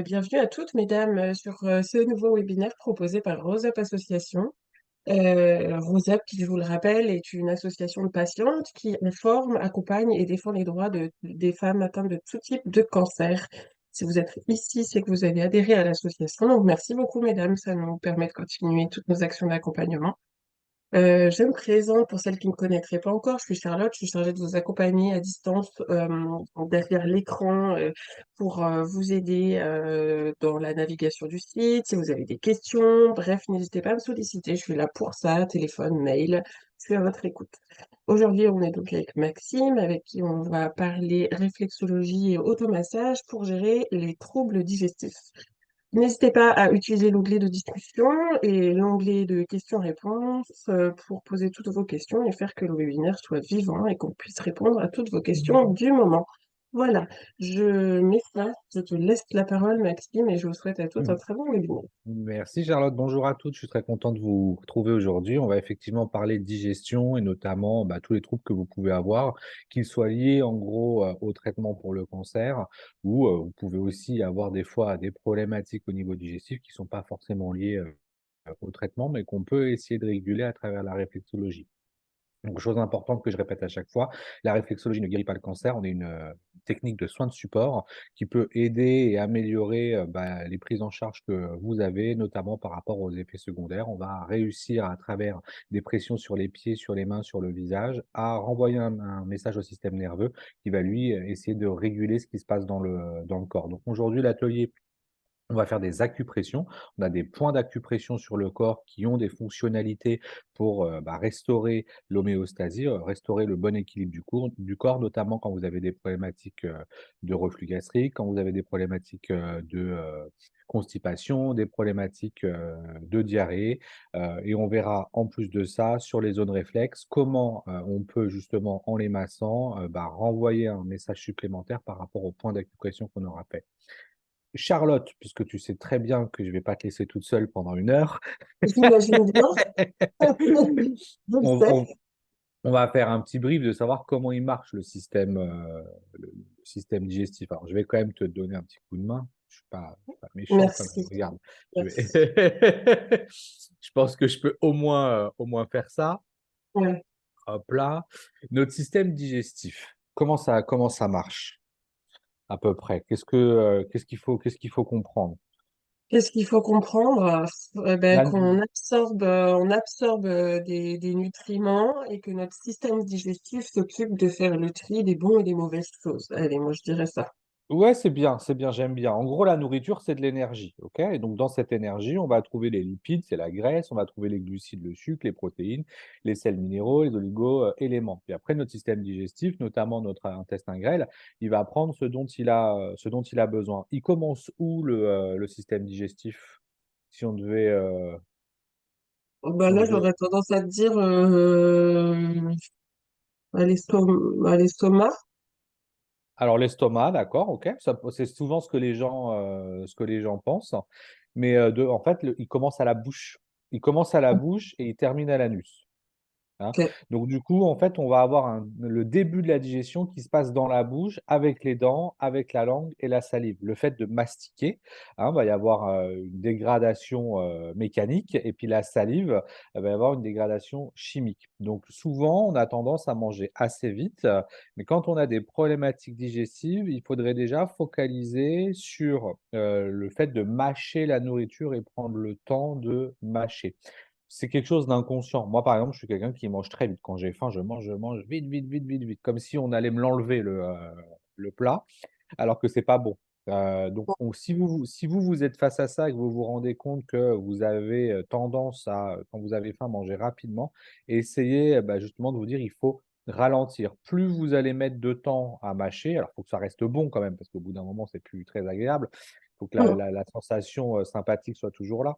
Bienvenue à toutes mesdames sur ce nouveau webinaire proposé par Rose Up Association. Rose Up, qui je vous le rappelle, est une association de patientes qui informe, accompagne et défend les droits des femmes atteintes de tout type de cancer. Si vous êtes ici, c'est que vous avez adhéré à l'association. Donc merci beaucoup mesdames, ça nous permet de continuer toutes nos actions d'accompagnement. Je me présente pour celles qui ne me connaîtraient pas encore. Je suis Charlotte, je suis chargée de vous accompagner à distance derrière l'écran pour vous aider dans la navigation du site. Si vous avez des questions, bref, n'hésitez pas à me solliciter. Je suis là pour ça, téléphone, mail, je suis à votre écoute. Aujourd'hui, on est donc avec Maxime, avec qui on va parler réflexologie et automassage pour gérer les troubles digestifs. N'hésitez pas à utiliser l'onglet de discussion et l'onglet de questions-réponses pour poser toutes vos questions et faire que le webinaire soit vivant et qu'on puisse répondre à toutes vos questions du moment. Voilà, je mets ça, je te laisse la parole, Maxime, et je vous souhaite à toutes un très bon webinaire. Merci Charlotte, bonjour à toutes, je suis très content de vous retrouver aujourd'hui. On va effectivement parler de digestion et notamment tous les troubles que vous pouvez avoir, qu'ils soient liés en gros au traitement pour le cancer ou vous pouvez aussi avoir des fois des problématiques au niveau digestif qui ne sont pas forcément liées au traitement, mais qu'on peut essayer de réguler à travers la réflexologie. Donc, chose importante que je répète à chaque fois, la réflexologie ne guérit pas le cancer. On est une technique de soins de support qui peut aider et améliorer les prises en charge que vous avez, notamment par rapport aux effets secondaires. On va réussir à travers des pressions sur les pieds, sur les mains, sur le visage, à renvoyer un message au système nerveux qui va lui essayer de réguler ce qui se passe dans le corps. Donc aujourd'hui, l'atelier, on va faire des acupressions. On a des points d'acupression sur le corps qui ont des fonctionnalités pour restaurer l'homéostasie, restaurer le bon équilibre du corps, notamment quand vous avez des problématiques de reflux gastrique, quand vous avez des problématiques de constipation, des problématiques de diarrhée. Et on verra en plus de ça, sur les zones réflexes, comment on peut justement, en les massant, renvoyer un message supplémentaire par rapport au point d'acupression qu'on aura fait. Charlotte, puisque tu sais très bien que je ne vais pas te laisser toute seule pendant 1 heure, J'imagine bien, je le on sais. on on va faire un petit brief de savoir comment il marche le système digestif. Alors, je vais quand même te donner un petit coup de main. Je suis pas méchant quand même. Merci, Regarde, je vais merci. je pense que je peux au moins faire ça. Ouais. Hop là. Notre système digestif, comment ça marche à peu près? Qu'est-ce qu'il faut comprendre? Qu'est-ce qu'il faut comprendre? La Qu'on absorbe des nutriments et que notre système digestif s'occupe de faire le tri des bons et des mauvaises choses. Allez, moi je dirais ça. Ouais, c'est bien, j'aime bien. En gros, la nourriture, c'est de l'énergie, OK? Et donc dans cette énergie, on va trouver les lipides, c'est la graisse, on va trouver les glucides, le sucre, les protéines, les sels minéraux, les éléments. Puis après, notre système digestif, notamment notre intestin grêle, il va prendre ce dont il a besoin. Il commence où le système digestif? Si on devait, Bah si on là, devait j'aurais tendance à te dire à l'estomac. alors l'estomac, d'accord, OK, ça c'est souvent ce que les gens pensent, mais en fait, il commence à la bouche. Il commence à la bouche et il termine à l'anus. Hein. Ok. Donc du coup, en fait, on va avoir le début de la digestion qui se passe dans la bouche, avec les dents, avec la langue et la salive. Le fait de mastiquer, hein, va y avoir une dégradation mécanique et puis la salive, elle va y avoir une dégradation chimique. Donc souvent, on a tendance à manger assez vite, mais quand on a des problématiques digestives, il faudrait déjà focaliser sur le fait de mâcher la nourriture et prendre le temps de mâcher. C'est quelque chose d'inconscient. Moi, par exemple, je suis quelqu'un qui mange très vite. Quand j'ai faim, je mange vite, vite, vite, vite, vite, comme si on allait me l'enlever le plat, alors que c'est pas bon. Donc si vous êtes face à ça et que vous vous rendez compte que vous avez, tendance à, quand vous avez faim, manger rapidement, essayez, justement de vous dire: «Il faut ralentir». Plus vous allez mettre de temps à mâcher, alors il faut que ça reste bon quand même, parce qu'au bout d'un moment, c'est plus très agréable. Il faut que la sensation, sympathique soit toujours là.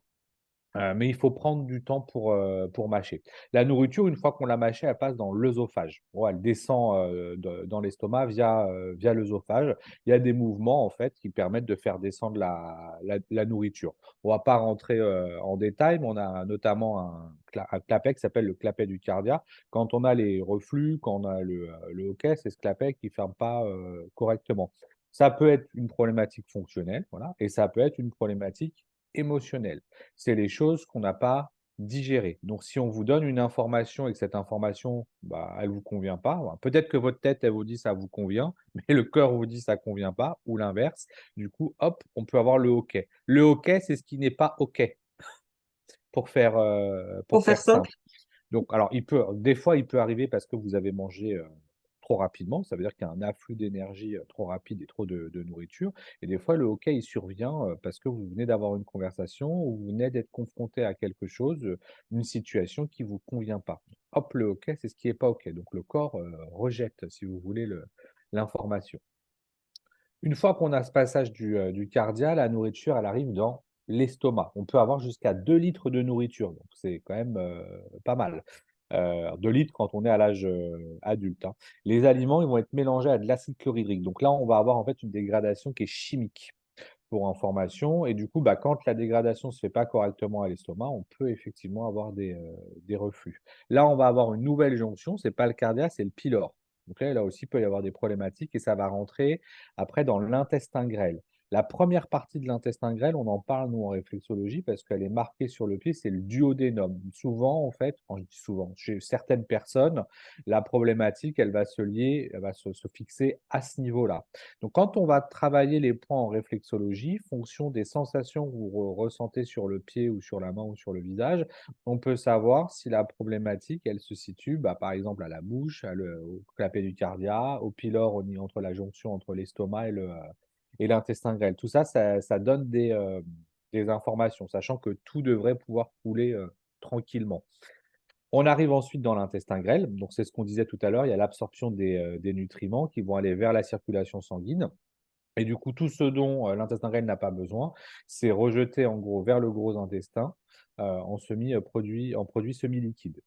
Mais il faut prendre du temps pour mâcher. La nourriture, une fois qu'on l'a mâchée, elle passe dans l'œsophage. Bon, elle descend, dans l'estomac via l'œsophage. Il y a des mouvements, en fait, qui permettent de faire descendre la nourriture. On va pas rentrer, en détail, mais on a notamment un clapet qui s'appelle le clapet du cardia. Quand on a les reflux, quand on a le hoquet, c'est ce clapet qui ferme pas, correctement. Ça peut être une problématique fonctionnelle, voilà, et ça peut être une problématique émotionnelle. C'est les choses qu'on n'a pas digérées. Donc, si on vous donne une information et que cette information, bah, elle vous convient pas, bah, peut-être que votre tête, elle vous dit ça vous convient, mais le cœur vous dit ça convient pas, ou l'inverse. Du coup, hop, on peut avoir le OK. Le OK, c'est ce qui n'est pas OK pour Pour faire faire simple, simple. Donc, alors, des fois, il peut arriver parce que vous avez mangé trop rapidement. Ça veut dire qu'il y a un afflux d'énergie trop rapide et trop de nourriture. Et des fois, le hoquet, il survient parce que vous venez d'avoir une conversation ou vous venez d'être confronté à quelque chose, une situation qui ne vous convient pas. Hop, le hoquet, c'est ce qui n'est pas OK. Donc, le corps rejette, si vous voulez, l'information. Une fois qu'on a ce passage du cardia, la nourriture, elle arrive dans l'estomac. On peut avoir jusqu'à 2 litres de nourriture, donc c'est quand même, pas mal. 2 litres quand on est à l'âge, adulte, hein. Les aliments, ils vont être mélangés à de l'acide chlorhydrique. Donc là, on va avoir en fait une dégradation qui est chimique, pour information et du coup, bah, quand la dégradation ne se fait pas correctement à l'estomac, on peut effectivement avoir des reflux. Là, on va avoir une nouvelle jonction, c'est pas le cardia, c'est le pylore. Donc là aussi, il peut y avoir des problématiques et ça va rentrer après dans l'intestin grêle. La première partie de l'intestin grêle, on en parle nous en réflexologie parce qu'elle est marquée sur le pied, c'est le duodénum. Souvent, en fait, quand je dis souvent, chez certaines personnes, la problématique, elle va se fixer à ce niveau-là. Donc, quand on va travailler les points en réflexologie, fonction des sensations que vous ressentez sur le pied ou sur la main ou sur le visage, on peut savoir si la problématique, elle se situe, bah, par exemple, à la bouche, au clapet du cardia, au pylore, entre la jonction entre l'estomac et l'intestin grêle. Tout ça, ça donne des informations, sachant que tout devrait pouvoir couler tranquillement. On arrive ensuite dans l'intestin grêle, donc c'est ce qu'on disait tout à l'heure, il y a l'absorption des nutriments qui vont aller vers la circulation sanguine. Et du coup, tout ce dont, l'intestin grêle n'a pas besoin, c'est rejeté en gros vers le gros intestin, en produits semi-liquides.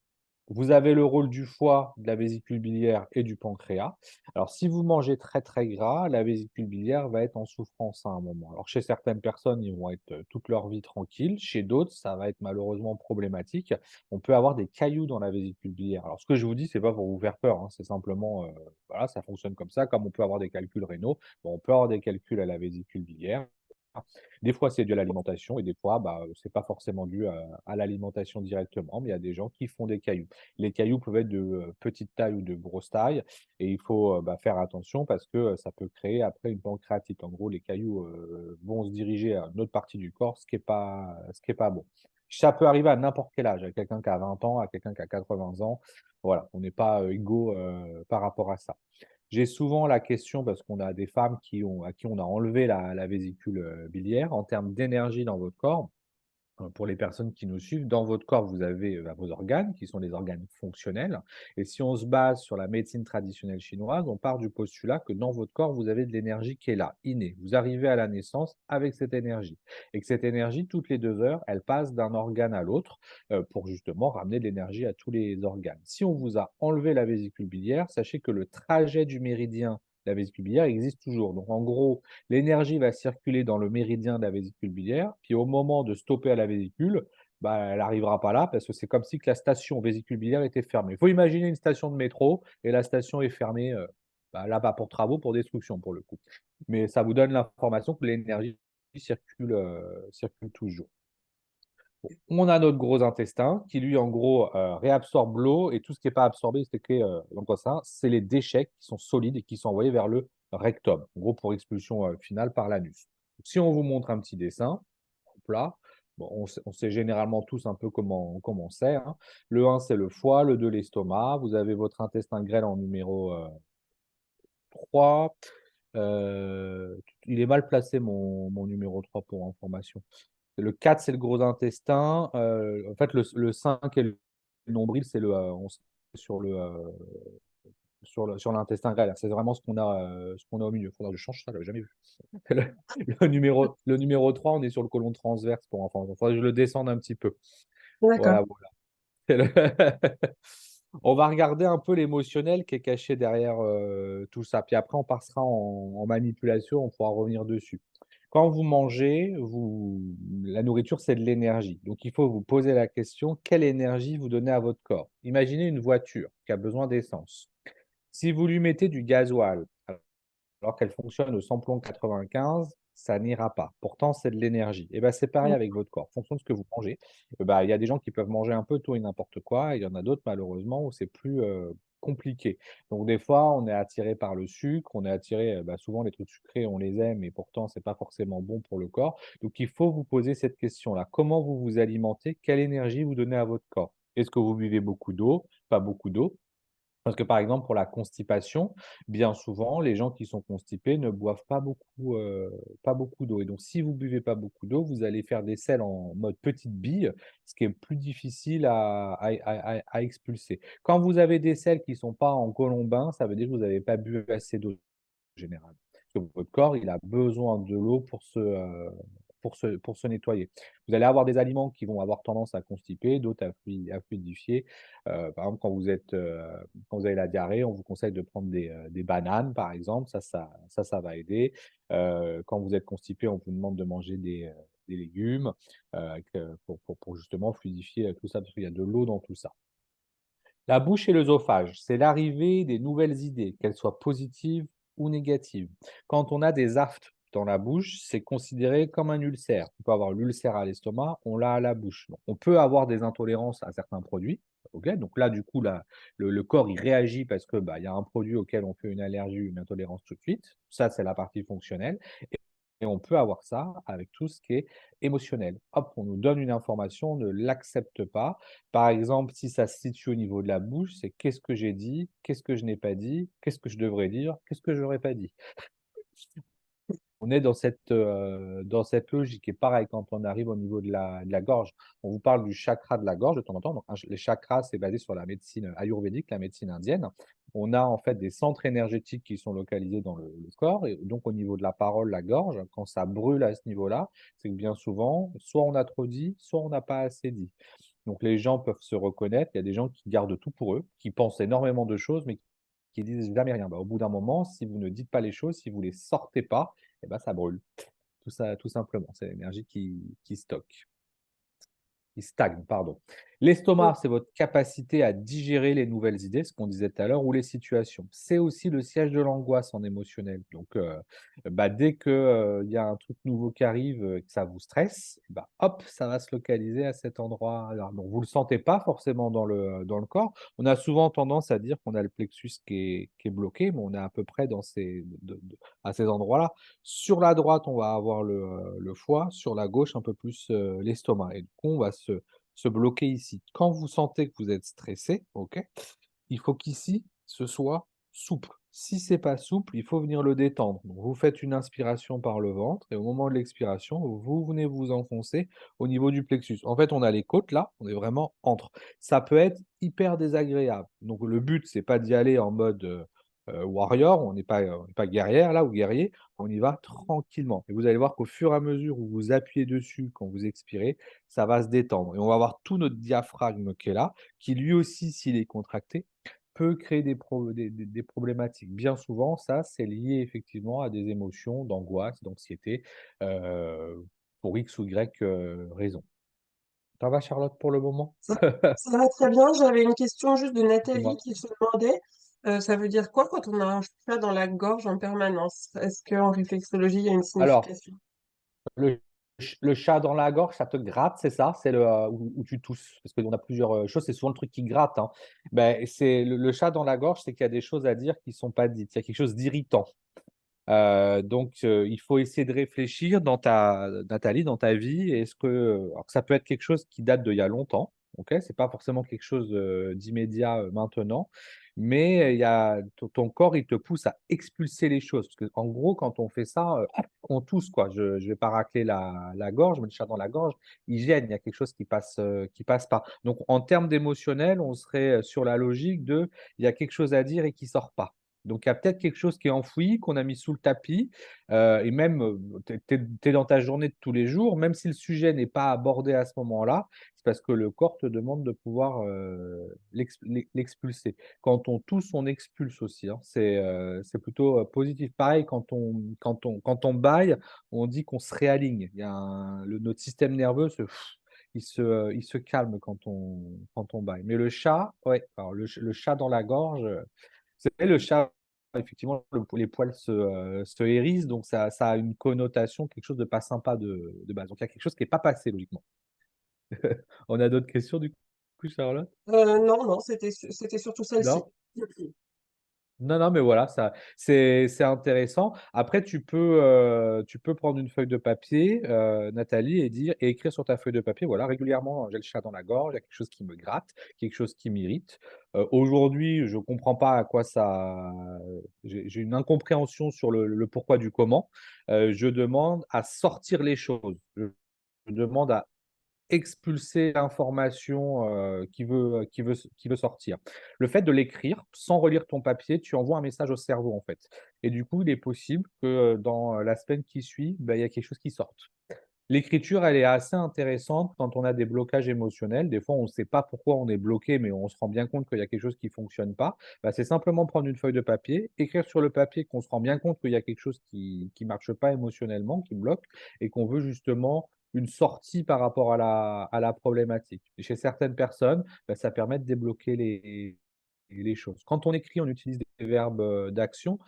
Vous avez le rôle du foie, de la vésicule biliaire et du pancréas. Alors, si vous mangez très, très gras, la vésicule biliaire va être en souffrance à un moment. Alors, chez certaines personnes, ils vont être toute leur vie tranquilles. Chez d'autres, ça va être malheureusement problématique. On peut avoir des cailloux dans la vésicule biliaire. Alors, ce que je vous dis, c'est pas pour vous faire peur, hein, c'est simplement, voilà, ça fonctionne comme ça. Comme on peut avoir des calculs rénaux, bon, on peut avoir des calculs à la vésicule biliaire. Des fois, c'est dû à l'alimentation et des fois, bah, c'est pas forcément dû à l'alimentation directement, mais il y a des gens qui font des cailloux. Les cailloux peuvent être de, petite taille ou de grosse taille et il faut, bah, faire attention parce que, ça peut créer après une pancréatite. En gros, les cailloux, vont se diriger à une autre partie du corps, ce qui est pas bon. Ça peut arriver à n'importe quel âge, à quelqu'un qui a 20 ans, à quelqu'un qui a 80 ans. Voilà, on n'est pas, égaux, par rapport à ça. J'ai souvent la question parce qu'on a des femmes à qui on a enlevé la vésicule, biliaire. En termes d'énergie dans votre corps, pour les personnes qui nous suivent, dans votre corps, vous avez, bah, vos organes qui sont des organes fonctionnels et si on se base sur la médecine traditionnelle chinoise, on part du postulat que dans votre corps, vous avez de l'énergie qui est là, innée. Vous arrivez à la naissance avec cette énergie et que cette énergie, toutes les 2 heures, elle passe d'un organe à l'autre, pour justement ramener de l'énergie à tous les organes. Si on vous a enlevé la vésicule biliaire, sachez que le trajet du méridien de la vésicule biliaire existe toujours. Donc en gros, l'énergie va circuler dans le méridien de la vésicule biliaire, puis au moment de stopper à la vésicule, bah, elle n'arrivera pas là parce que c'est comme si que la station vésicule biliaire était fermée. Il faut imaginer une station de métro et la station est fermée, bah, là, pas pour travaux, pour destruction pour le coup. Mais ça vous donne l'information que l'énergie circule toujours. Bon, on a notre gros intestin qui lui, en gros, réabsorbe l'eau et tout ce qui est pas absorbé, dans l'intestin, c'est les déchets qui sont solides et qui sont envoyés vers le rectum, en gros pour expulsion, finale par l'anus. Si on vous montre un petit dessin, hop là, bon, on sait généralement tous un peu comment c'est, hein. Le 1, c'est le foie, le 2, l'estomac. Vous avez votre intestin grêle en numéro, 3. Il est mal placé mon numéro 3 pour information. Le 4, c'est le gros intestin. En fait, le 5 et le nombril, c'est on sait sur sur l'intestin grêle. C'est vraiment ce qu'on a au milieu. Faudra que je change ça, je l'avais jamais vu. Le, le numéro 3, on est sur le côlon transverse pour enfants. Il faudrait que je le descende un petit peu. d'accord. Voilà, voilà. C'est le- On va regarder un peu l'émotionnel qui est caché derrière tout ça. Puis après, on passera en manipulation, on pourra revenir dessus. Quand vous mangez, la nourriture, c'est de l'énergie. Donc, il faut vous poser la question, quelle énergie vous donnez à votre corps? Imaginez une voiture qui a besoin d'essence. Si vous lui mettez du gasoil, alors qu'elle fonctionne au samplon 95, ça n'ira pas. Pourtant, c'est de l'énergie. Et ben, c'est pareil Mmh. avec votre corps. En fonction de ce que vous mangez, bah, il y a des gens qui peuvent manger un peu tout et n'importe quoi, et il y en a d'autres malheureusement où c'est plus, compliqué. Donc des fois, on est attiré par le sucre, on est attiré, bah, souvent les trucs sucrés, on les aime et pourtant c'est pas forcément bon pour le corps. Donc il faut vous poser cette question-là. Comment vous vous alimentez? Quelle énergie vous donnez à votre corps? Est-ce que vous buvez beaucoup d'eau? Pas beaucoup d'eau? Parce que, par exemple, pour la constipation, bien souvent, les gens qui sont constipés ne boivent pas beaucoup d'eau et donc si vous buvez pas beaucoup d'eau, vous allez faire des selles en mode petite bille, ce qui est plus difficile à expulser. Quand vous avez des selles qui sont pas en colombin, ça veut dire que vous n'avez pas bu assez d'eau général. Parce que votre corps, il a besoin de l'eau pour se nettoyer. Vous allez avoir des aliments qui vont avoir tendance à constiper, d'autres à fluidifier. Par exemple, quand vous avez la diarrhée, on vous conseille de prendre des bananes, par exemple, ça va aider. Quand vous êtes constipé, on vous demande de manger des légumes, pour justement fluidifier, tout ça, parce qu'il y a de l'eau dans tout ça. La bouche et l'œsophage, c'est l'arrivée des nouvelles idées, qu'elles soient positives ou négatives. Quand on a des aftes dans la bouche, c'est considéré comme un ulcère. On peut avoir l'ulcère à l'estomac, on l'a à la bouche. Donc, on peut avoir des intolérances à certains produits. Ok, donc là, du coup, le corps, il réagit parce que bah, il y a un produit auquel on fait une allergie, une intolérance tout de suite. Ça, c'est la partie fonctionnelle. Et on peut avoir ça avec tout ce qui est émotionnel. Hop, on nous donne une information, on ne l'accepte pas. Par exemple, si ça se situe au niveau de la bouche, c'est qu'est-ce que j'ai dit? Qu'est-ce que je n'ai pas dit? Qu'est-ce que je devrais dire? Qu'est-ce que je n'aurais pas dit? On est dans cette logique et pareil quand on arrive au niveau de la gorge. On vous parle du chakra de la gorge de temps en temps. Donc les chakras, c'est basé sur la médecine ayurvédique, la médecine indienne. On a en fait des centres énergétiques qui sont localisés dans le corps et donc au niveau de la parole, la gorge, quand ça brûle à ce niveau-là, c'est que bien souvent, soit on a trop dit, soit on n'a pas assez dit. Donc les gens peuvent se reconnaître. Il y a des gens qui gardent tout pour eux, qui pensent énormément de choses, mais qui disent jamais rien. Bah, au bout d'un moment, si vous ne dites pas les choses, si vous les sortez pas, et ben ça brûle. Tout ça, tout simplement. C'est l'énergie qui stocke. Il stagne, pardon. L'estomac, c'est votre capacité à digérer les nouvelles idées, ce qu'on disait tout à l'heure, ou les situations. C'est aussi le siège de l'angoisse en émotionnel. Donc, bah, dès que, il y a un truc nouveau qui arrive, que ça vous stresse, bah, hop, ça va se localiser à cet endroit-là. Donc, vous le sentez pas forcément dans le corps. On a souvent tendance à dire qu'on a le plexus qui est bloqué, mais on est à peu près dans à ces endroits-là. Sur la droite, on va avoir le foie, sur la gauche, un peu plus, l'estomac et du coup, on va se bloquer ici. Quand vous sentez que vous êtes stressé, OK, il faut qu'ici, ce soit souple. Si c'est pas souple, il faut venir le détendre. Donc vous faites une inspiration par le ventre et au moment de l'expiration, vous venez vous enfoncer au niveau du plexus. En fait, on a les côtes là, on est vraiment entre. Ça peut être hyper désagréable. Donc le but, c'est pas d'y aller en mode, warrior, on n'est pas guerrière là ou guerrier, on y va tranquillement et vous allez voir qu'au fur et à mesure où vous appuyez dessus quand vous expirez, ça va se détendre et on va avoir tout notre diaphragme qui est là, qui lui aussi, s'il est contracté, peut créer des problématiques. Bien souvent, ça, c'est lié effectivement à des émotions d'angoisse, d'anxiété, heu, pour X ou Y, raison. Ça va Charlotte pour le moment? Ça ça va très bien. J'avais une question juste de Nathalie Dis-moi. qui se demandait, ça veut dire quoi quand on a un chat dans la gorge en permanence? Est-ce qu'en réflexologie, il y a une Alors, signification? le chat dans la gorge, ça te gratte, c'est ça? C'est où tu tousses? Parce qu'on a plusieurs, choses, c'est souvent le truc qui gratte, hein. Beh, c'est le chat dans la gorge, c'est qu'il y a des choses à dire qui sont pas dites. Il y a quelque chose d'irritant. Donc il faut essayer de réfléchir dans ta Nathalie, dans ta vie, est-ce que, alors ça peut être quelque chose qui date d'il y a longtemps, OK? C'est pas forcément quelque chose, d'immédiat, maintenant, mais il y a ton corps, il te pousse à expulser les choses. Parce qu'en gros, quand on fait ça, on tousse, quoi. Je vais pas racler la gorge, mais le chat dans la gorge, il gêne, il y a quelque chose qui passe pas. Donc en termes d'émotionnel, on serait, sur la logique de, il y a quelque chose à dire et qui sort pas. Donc il y a peut-être quelque chose qui est enfoui, qu'on a mis sous le tapis, et même, tu es dans ta journée de tous les jours, même si le sujet n'est pas abordé à ce moment-là, c'est parce que le corps te demande de pouvoir, l'expulser. Quand on tousse, on expulse aussi, hein, c'est plutôt, positif. Pareil quand on bâille, on dit qu'on se réaligne. Il y a notre système nerveux il se calme quand on bâille. Mais le chat, ouais, alors le chat dans la gorge, c'est le chat effectivement, les poils se hérissent, donc ça a une connotation, quelque chose de pas sympa de base. Donc il y a quelque chose qui est pas passé logiquement. On a d'autres questions du coup, Charlotte? Non, non, c'était surtout celle-ci. Non? Non, non, mais voilà, ça c'est intéressant. Après, tu peux prendre une feuille de papier, Nathalie, et écrire sur ta feuille de papier, voilà, régulièrement, j'ai le chat dans la gorge, il y a quelque chose qui me gratte, quelque chose qui m'irrite. Aujourd'hui, je comprends pas à quoi ça j'ai une incompréhension sur le pourquoi du comment. Je demande à sortir les choses. Je demande à expulser l'information, qui veut sortir. Le fait de l'écrire, sans relire ton papier, tu envoies un message au cerveau, en fait, et du coup, il est possible que, dans la semaine qui suit, bah, il y a quelque chose qui sorte. L'écriture, elle est assez intéressante quand on a des blocages émotionnels. Des fois, on ne sait pas pourquoi on est bloqué, mais on se rend bien compte qu'il y a quelque chose qui fonctionne pas. Bah, c'est simplement prendre une feuille de papier, écrire sur le papier qu'on se rend bien compte qu'il y a quelque chose qui marche pas émotionnellement, qui bloque et qu'on veut justement une sortie par rapport à la problématique. Et chez certaines personnes, bah, ça permet de débloquer les choses. Quand on écrit, on utilise des verbes, d'action.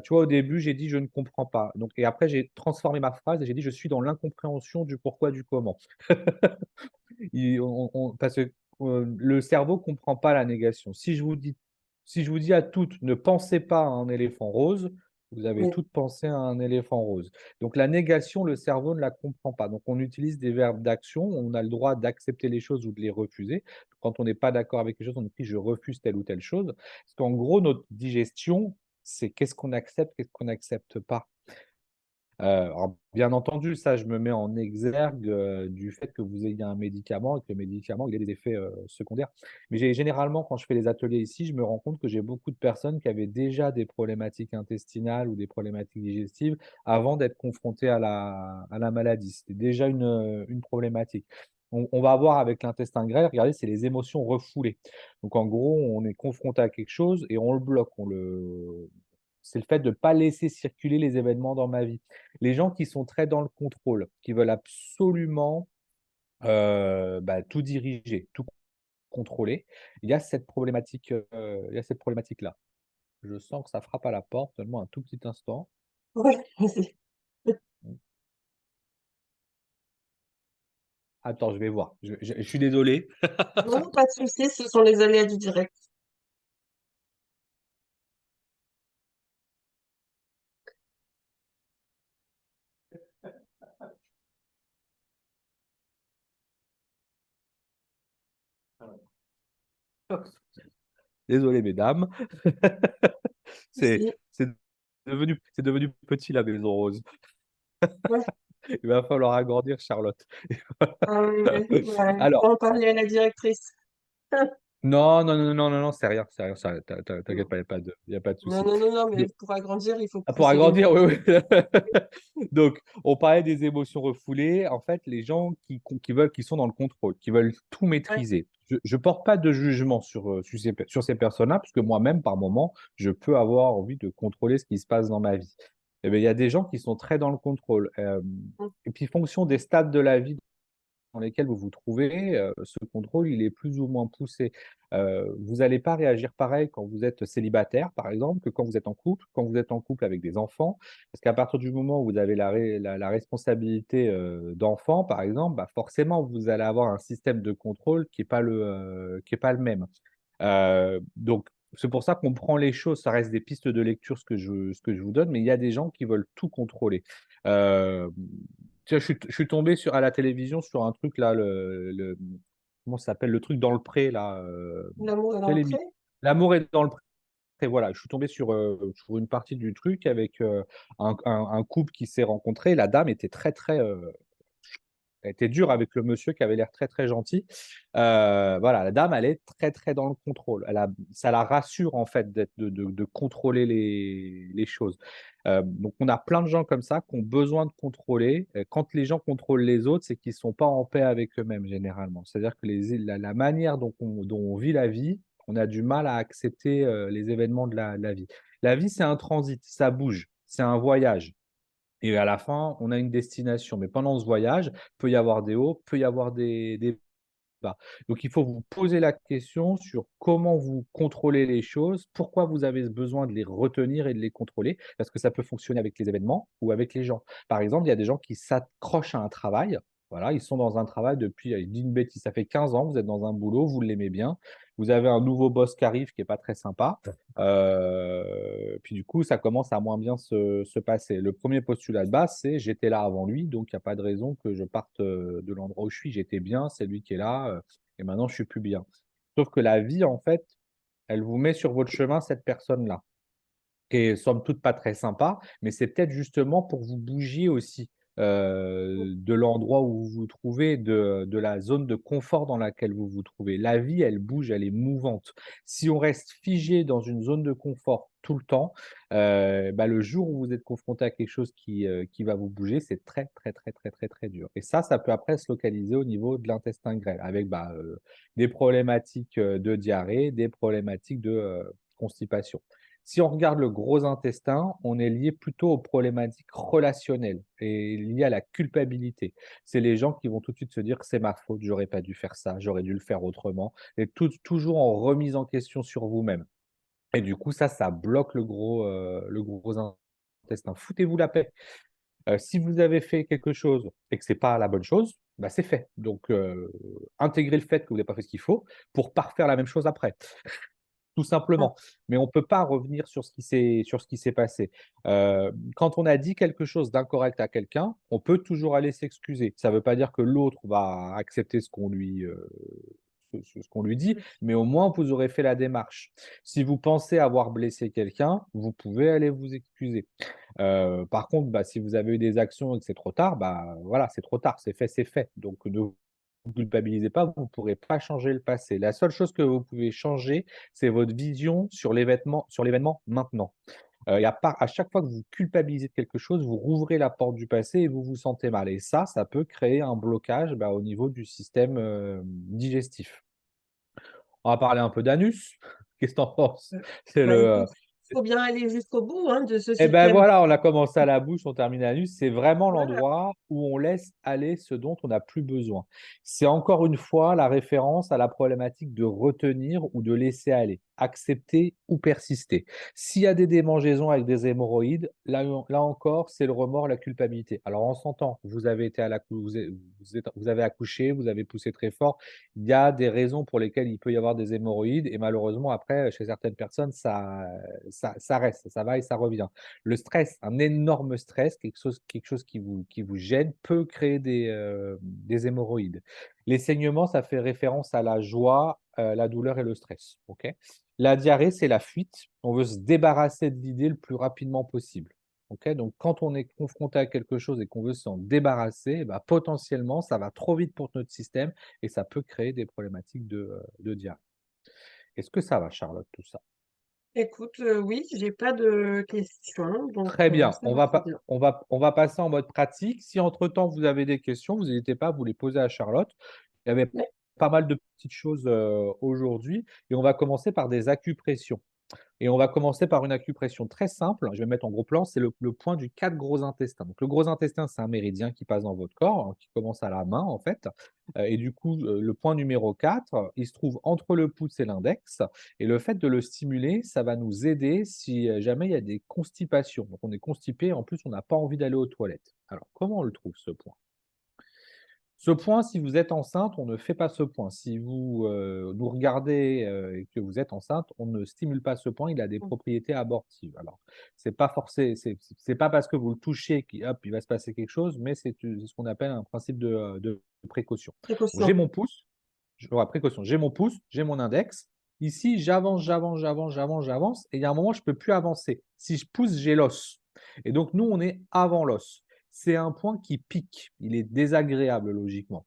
Tu vois, au début, j'ai dit: «Je ne comprends pas», donc et après j'ai transformé ma phrase et j'ai dit: «Je suis dans l'incompréhension du pourquoi du comment». Parce que, le cerveau comprend pas la négation. Si je vous dis à toutes: «Ne pensez pas à un éléphant rose», vous avez Oui. toutes pensé à un éléphant rose. Donc la négation, le cerveau ne la comprend pas. Donc on utilise des verbes d'action, on a le droit d'accepter les choses ou de les refuser. Quand on n'est pas d'accord avec quelque chose, on écrit: «Je refuse telle ou telle chose». Parce qu'en gros, notre digestion, c'est qu'est-ce qu'on accepte, qu'est-ce qu'on n'accepte pas. Alors bien entendu, ça je me mets en exergue, du fait que vous ayez un médicament et que le médicament, il a des effets, secondaires. Mais généralement, quand je fais les ateliers ici, je me rends compte que j'ai beaucoup de personnes qui avaient déjà des problématiques intestinales ou des problématiques digestives avant d'être confrontées à la maladie. C'était déjà une problématique. On va voir avec l'intestin grêle, regardez, c'est les émotions refoulées. Donc en gros, on est confronté à quelque chose et on le bloque, c'est le fait de ne pas laisser circuler les événements dans ma vie. Les gens qui sont très dans le contrôle, qui veulent absolument, bah, tout diriger, tout contrôler, il y a cette problématique-là. Je sens que ça frappe à la porte, donne-moi un tout petit instant. Ouais, vas-y. Attends, je vais voir. Je suis désolé. Non, non, pas de souci, ce sont les aléas du direct. Désolé mesdames. C'est Si. c'est devenu petit la maison rose. Ouais. Il va falloir agrandir Charlotte. Ah oui, oui, ouais, il faut Alors en parler à la directrice. non, non, non, non, non, non, c'est rien, ça t'inquiète Non, pas, il y a pas de non, souci. non, non, non, mais Do pour agrandir, il faut Pour pousser les agrandir, murs. oui, oui. Donc, on parlait des émotions refoulées. En fait, les gens qui sont dans le contrôle, qui veulent tout Ouais, maîtriser. Je porte pas de jugement sur ces personnes-là, parce que moi-même, par moment, je peux avoir envie de contrôler ce qui se passe dans ma vie. Et beh, il y a des gens qui sont très dans le contrôle, mmh, et puis fonction des stades de la vie dans lesquels vous vous trouvez, ce contrôle, il est plus ou moins poussé. Vous n'allez pas réagir pareil quand vous êtes célibataire, par exemple, que quand vous êtes en couple, quand vous êtes en couple avec des enfants. Parce qu'à partir du moment où vous avez la responsabilité, d'enfants, par exemple, bah, forcément, vous allez avoir un système de contrôle qui est pas le même. Donc c'est pour ça qu'on prend les choses, ça reste des pistes de lecture ce que je vous donne, mais il y a des gens qui veulent tout contrôler. Hem, tu vois, je suis tombé à la télévision sur un truc là, comment ça s'appelle? Le truc dans le pré là, l'amour est tu dans sais le pré? L'amour est dans le pré, voilà. Je suis tombé sur une partie du truc avec, un couple qui s'est rencontré. La dame était très, très, elle était dure avec le monsieur qui avait l'air très, très gentil. Voilà, la dame, elle est très, très dans le contrôle. Ça la rassure en fait de contrôler les choses. Donc on a plein de gens comme ça qui ont besoin de contrôler. Quand les gens contrôlent les autres, c'est qu'ils sont pas en paix avec eux-mêmes généralement. C'est-à-dire que la manière dont on vit la vie, on a du mal à accepter, les événements de la vie. La vie, c'est un transit, ça bouge, c'est un voyage. Et à la fin, on a une destination. Mais pendant ce voyage, peut y avoir des hauts, peut y avoir des bas. Donc, il faut vous poser la question sur comment vous contrôlez les choses, pourquoi vous avez besoin de les retenir et de les contrôler, parce que ça peut fonctionner avec les événements ou avec les gens. Par exemple, il y a des gens qui s'accrochent à un travail. Voilà, ils sont dans un travail depuis, allez, je dis une bêtise, ça fait 15 ans, vous êtes dans un boulot, vous l'aimez bien, vous avez un nouveau boss qui arrive qui est pas très sympa, puis du coup, ça commence à moins bien se passer. Le premier postulat de base, c'est: «J'étais là avant lui, donc il y a pas de raison que je parte, de l'endroit où je suis. J'étais bien, c'est lui qui est là, et maintenant je suis plus bien». Sauf que la vie, en fait, elle vous met sur votre chemin cette personne-là, qui est somme toute pas très sympa, mais c'est peut-être justement pour vous bouger aussi, de l'endroit où vous vous trouvez, de la zone de confort dans laquelle vous vous trouvez. La vie, elle bouge, elle est mouvante. Si on reste figé dans une zone de confort tout le temps, bah, le jour où vous êtes confronté à quelque chose qui va vous bouger, c'est très, très, très, très, très, très dur et ça peut après se localiser au niveau de l'intestin grêle avec, bah, des problématiques, de diarrhée, des problématiques de, constipation. Si on regarde le gros intestin, on est lié plutôt aux problématiques relationnelles et liées à la culpabilité. C'est les gens qui vont tout de suite se dire que c'est ma faute, j'aurais pas dû faire ça, j'aurais dû le faire autrement et toujours en remise en question sur vous-même et du coup ça bloque le gros intestin. Foutez-vous la paix. Si vous avez fait quelque chose et que c'est pas la bonne chose, bah, c'est fait. Donc intégrez le fait que vous n'avez pas fait ce qu'il faut pour pas refaire la même chose après. Tout Mmh. simplement. Mais on ne peut pas revenir sur ce qui s'est passé. Quand on a dit quelque chose d'incorrect à quelqu'un, on peut toujours aller s'excuser. Ça ne veut pas dire que l'autre va accepter ce qu'on lui dit, mais au moins vous aurez fait la démarche. Si vous pensez avoir blessé quelqu'un, vous pouvez aller vous excuser. Par contre, bah, si vous avez eu des actions et que c'est trop tard, bah, voilà, c'est trop tard, c'est fait, c'est fait. Donc ne vous culpabilisez pas, vous ne pourrez pas changer le passé. La seule chose que vous pouvez changer, c'est votre vision sur l'événement maintenant. Il y a pas à chaque fois que vous culpabilisez de quelque chose, vous rouvrez la porte du passé et vous vous sentez mal et ça peut créer un blocage, bah, au niveau du système, digestif. On va parler un peu d'anus. Qu'est-ce que tu en penses? C'est Bah, le, écoute, faut bien aller jusqu'au bout, hein, de ce et ben système. voilà, on a commencé à la bouche, on termine à l'anus. C'est vraiment Voilà. l'endroit où on laisse aller ce dont on n'a plus besoin. C'est encore une fois la référence à la problématique de retenir ou de laisser aller, accepter ou persister. S'il y a des démangeaisons avec des hémorroïdes, là encore, c'est le remords, la culpabilité. Alors on s'entend, vous avez été à la cou vous avez accouché, vous avez poussé très fort. Il y a des raisons pour lesquelles il peut y avoir des hémorroïdes et malheureusement après, chez certaines personnes, ça reste, ça va et ça revient. Le stress, un énorme stress, quelque chose qui vous gêne, peut créer des hémorroïdes. Les saignements, ça fait référence à la joie, la douleur et le stress, OK? La diarrhée, c'est la fuite. On veut se débarrasser de l'idée le plus rapidement possible, OK? Donc quand on est confronté à quelque chose et qu'on veut s'en débarrasser, bah, potentiellement, ça va trop vite pour notre système et ça peut créer des problématiques de diarrhée. Est-ce que ça va, Charlotte, tout ça? Écoute, oui, j'ai pas de questions, donc Très bien, ça va très bien. on va passer en mode pratique. Si entre-temps vous avez des questions, vous n'hésitez pas à vous les poser à Charlotte. Il y avait Ouais, pas mal de petites choses, aujourd'hui et on va commencer par des acupressions. Et on va commencer par une acupression très simple. Je vais mettre en gros plan, c'est le point du 4 gros intestin. Donc le gros intestin, c'est un méridien qui passe dans votre corps, hein, qui commence à la main en fait. Et du coup, le point numéro 4, il se trouve entre le pouce et l'index. Et le fait de le stimuler, ça va nous aider si jamais il y a des constipations. Donc on est constipé, en plus on n'a pas envie d'aller aux toilettes. Alors comment on le trouve ce point? Ce point, si vous êtes enceinte, on ne fait pas ce point. Si vous, nous regardez, et que vous êtes enceinte, on ne stimule pas ce point, il a des mmh, propriétés abortives. Alors, c'est pas forcé c'est pas parce que vous le touchez qu'il hop, il va se passer quelque chose, mais c'est ce qu'on appelle un principe de précaution. Donc j'ai précaution. mon pouce, je voilà, précaution, j'ai mon pouce, j'ai mon index. Ici, j'avance, j'avance, j'avance, j'avance, j'avance et il y a un moment, je peux plus avancer. Si je pousse, j'ai l'os et donc nous, on est avant l'os. C'est un point qui pique, il est désagréable logiquement.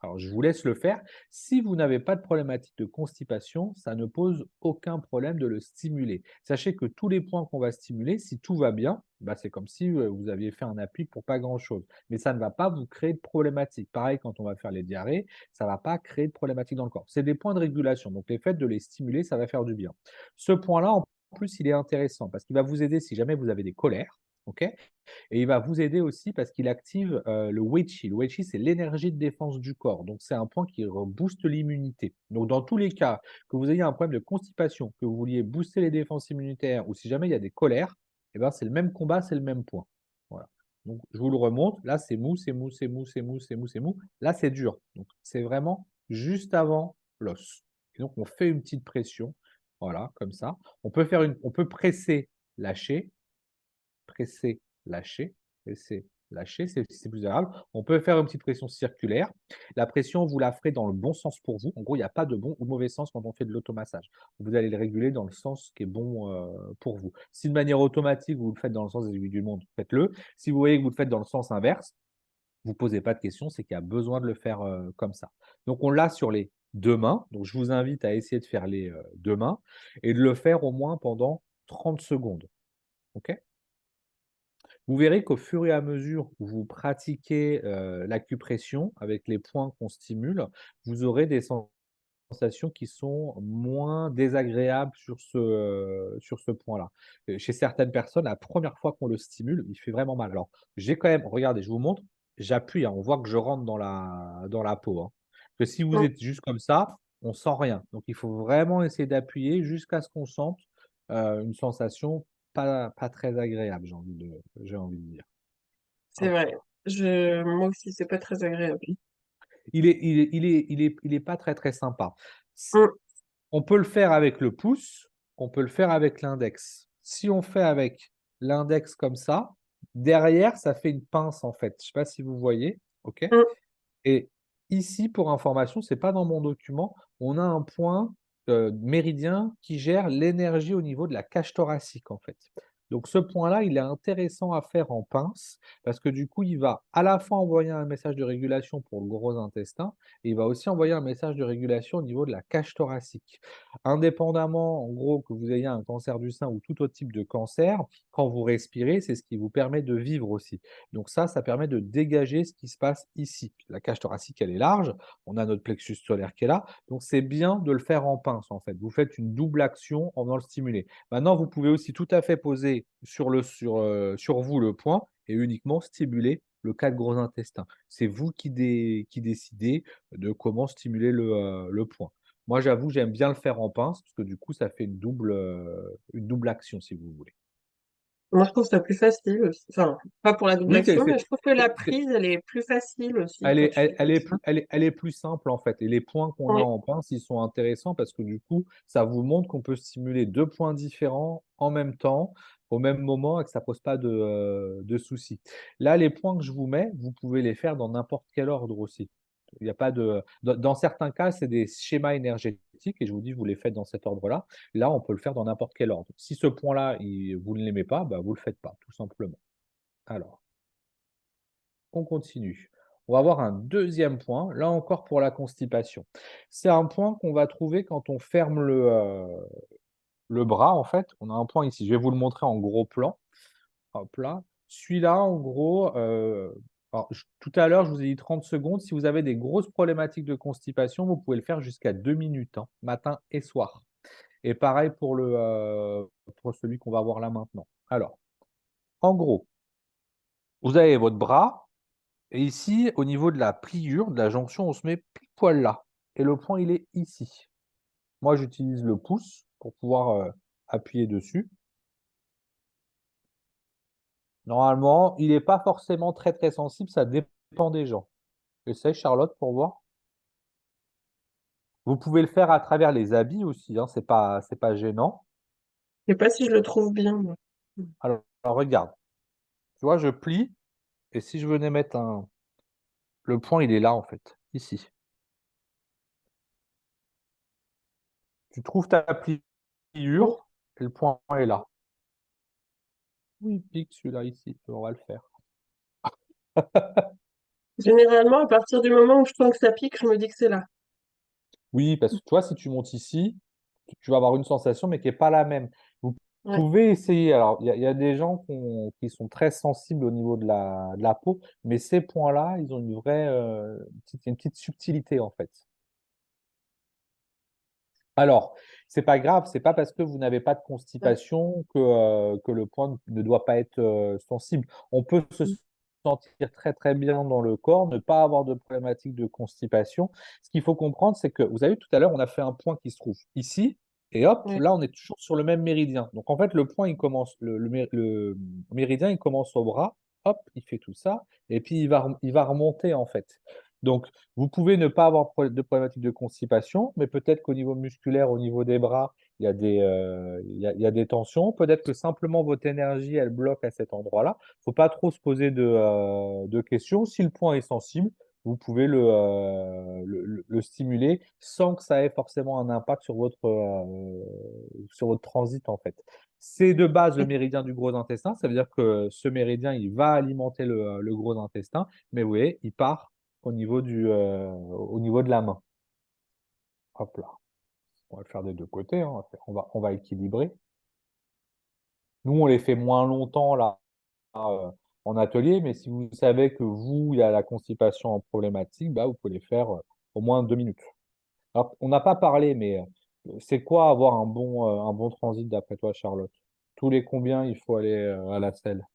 Alors je vous laisse le faire. Si vous n'avez pas de problématique de constipation, ça ne pose aucun problème de le stimuler. Sachez que tous les points qu'on va stimuler, si tout va bien, bah, c'est comme si, vous aviez fait un appui pour pas grand-chose. Mais ça ne va pas vous créer de problématique. Pareil quand on va faire les diarrhées, ça ne va pas créer de problématique dans le corps. C'est des points de régulation, donc le fait de les stimuler, ça va faire du bien. Ce point-là, en plus, il est intéressant parce qu'il va vous aider si jamais vous avez des colères. OK? Et il va vous aider aussi parce qu'il active, le Wei Qi. Le Wei Qi, c'est l'énergie de défense du corps, donc c'est un point qui rebooste l'immunité. Donc dans tous les cas, que vous ayez un problème de constipation, que vous vouliez booster les défenses immunitaires ou si jamais il y a des colères, et ben, c'est le même combat, c'est le même point. Voilà. Donc je vous le remonte, là c'est mou, c'est mou, c'est mou, c'est mou, c'est mou, c'est mou. Là, c'est dur. Donc c'est vraiment juste avant l'os. Et donc on fait une petite pression, voilà, comme ça. On peut presser, lâcher, presser, lâcher, presser, lâcher, c'est plus agréable. On peut faire une petite pression circulaire. La pression, vous la ferez dans le bon sens pour vous. En gros, il n'y a pas de bon ou mauvais sens quand on fait de l'automassage. Vous allez le réguler dans le sens qui est bon pour vous. Si de manière automatique, vous le faites dans le sens des aiguilles du monde, faites-le. Si vous voyez que vous le faites dans le sens inverse, vous ne posez pas de questions, c'est qu'il y a besoin de le faire comme ça. Donc, on l'a sur les deux mains. Donc, je vous invite à essayer de faire les deux mains et de le faire au moins pendant 30 secondes. OK? Vous verrez qu'au fur et à mesure où vous pratiquez, l'acupression avec les points qu'on stimule, vous aurez des sensations qui sont moins désagréables sur ce point-là. Chez certaines personnes, la première fois qu'on le stimule, il fait vraiment mal. Alors, j'ai quand même regardez, je vous montre, j'appuie, hein, on voit que je rentre dans la peau, hein. Que si vous Mmh. êtes juste comme ça, on sent rien. Donc il faut vraiment essayer d'appuyer jusqu'à ce qu'on sente, une sensation pas très agréable, j'ai envie de dire. C'est Hop. vrai. Moi aussi, c'est pas très agréable. Il est pas très, très sympa. S Mmh. On peut le faire avec le pouce, on peut le faire avec l'index. Si on fait avec l'index comme ça, derrière, ça fait une pince, en fait. Je sais pas si vous voyez? OK? Mmh. Et ici, pour information, c'est pas dans mon document, on a un point, méridien qui gère l'énergie au niveau de la cage thoracique, en fait. Donc ce point-là, il est intéressant à faire en pince parce que du coup, il va à la fois envoyer un message de régulation pour le gros intestin et il va aussi envoyer un message de régulation au niveau de la cage thoracique. Indépendamment, en gros, que vous ayez un cancer du sein ou tout autre type de cancer, quand vous respirez, c'est ce qui vous permet de vivre aussi. Donc ça permet de dégager ce qui se passe ici. La cage thoracique, elle est large, on a notre plexus solaire qui est là, donc c'est bien de le faire en pince, en fait. Vous faites une double action en venant le stimuler. Maintenant, vous pouvez aussi tout à fait poser sur vous le point et uniquement stimuler le 4 gros intestins. C'est vous qui décidez de comment stimuler le point. Moi, j'avoue, j'aime bien le faire en pince parce que du coup, ça fait une double action, si vous voulez. Moi, je trouve ça plus facile aussi. Enfin, pas pour la double Oui, action, mais je trouve que la c'est prise, elle est plus facile aussi quand tu fais comme ça. elle est plus simple, en fait et les points qu'on a Oui, en pince, ils sont intéressants parce que du coup, ça vous montre qu'on peut stimuler 2 points différents en même temps, au même moment et que ça pose pas de soucis. Là, les points que je vous mets, vous pouvez les faire dans n'importe quel ordre aussi. Il y a pas de dans certains cas, c'est des schémas énergétiques et je vous dis, vous les faites dans cet ordre-là. Là, on peut le faire dans n'importe quel ordre. Si ce point-là, vous ne l'aimez pas, bah, vous le faites pas, tout simplement. Alors on continue. On va voir un deuxième point, là encore pour la constipation. C'est un point qu'on va trouver quand on ferme le bras, en fait. On a un point ici, je vais vous le montrer en gros plan. Hop là. Celui-là, en gros, alors tout à l'heure, je vous ai dit 30 secondes. Si vous avez des grosses problématiques de constipation, vous pouvez le faire jusqu'à 2 minutes, hein, matin et soir. Et pareil pour celui qu'on va voir là maintenant. Alors, en gros, vous avez votre bras. Et ici, au niveau de la pliure, de la jonction, on se met pile poil là et le point, il est ici. Moi, j'utilise le pouce pour pouvoir, appuyer dessus. Normalement, il est pas forcément très, très sensible, ça dépend des gens. Essaye Charlotte pour voir. Vous pouvez le faire à travers les habits aussi, hein, c'est pas gênant. je sais pas si je le trouve bien, moi. Alors regarde, tu vois, je plie et si je venais mettre un le point, il est là, en fait, ici. Tu trouves ta Mmh. pliure et le point est là. Oui, il pique celui-là ici, on va le faire. Généralement, à partir du moment où je sens que ça pique, je me dis que c'est là. Oui, parce que toi, si tu montes ici, tu vas avoir une sensation, mais qui est pas la même. Vous Ouais. pouvez essayer. Alors, il y a des gens qui sont très sensibles au niveau de la peau, mais ces points-là, ils ont une vraie, une petite subtilité, en fait. Alors, c'est pas grave, c'est pas parce que vous n'avez pas de Ouais. constipation que le point ne doit pas être, sensible. On peut se Mmh. sentir très, très bien dans le corps, ne pas avoir de problématique de constipation. Ce qu'il faut comprendre, c'est que vous avez vu tout à l'heure, on a fait un point qui se trouve ici et hop, Ouais. là, on est toujours sur le même méridien. Donc en fait, le point, il commence le méridien, il commence au bras, hop, il fait tout ça et puis il va remonter, en fait. Donc vous pouvez ne pas avoir de problématique de constipation, mais peut-être qu'au niveau musculaire, au niveau des bras, il y a des tensions. Peut-être que simplement votre énergie, elle bloque à cet endroit-là. Faut pas trop se poser de questions. Si le point est sensible, vous pouvez le stimuler sans que ça ait forcément un impact sur votre transit, en fait. C'est de base le Ouais. méridien du gros intestin. Ça veut dire que ce méridien, il va alimenter le gros intestin, mais vous voyez, il part au niveau de la main. Hop là. On va le faire des 2 côtés, hein, on va équilibrer. Nous, on les fait moins longtemps là, en atelier, mais si vous savez que vous, il y a la constipation en problématique, bah, vous pouvez les faire, au moins 2 minutes. Alors, on n'a pas parlé, mais, c'est quoi avoir un bon transit d'après toi, Charlotte? Tous les combien il faut aller, à la selle?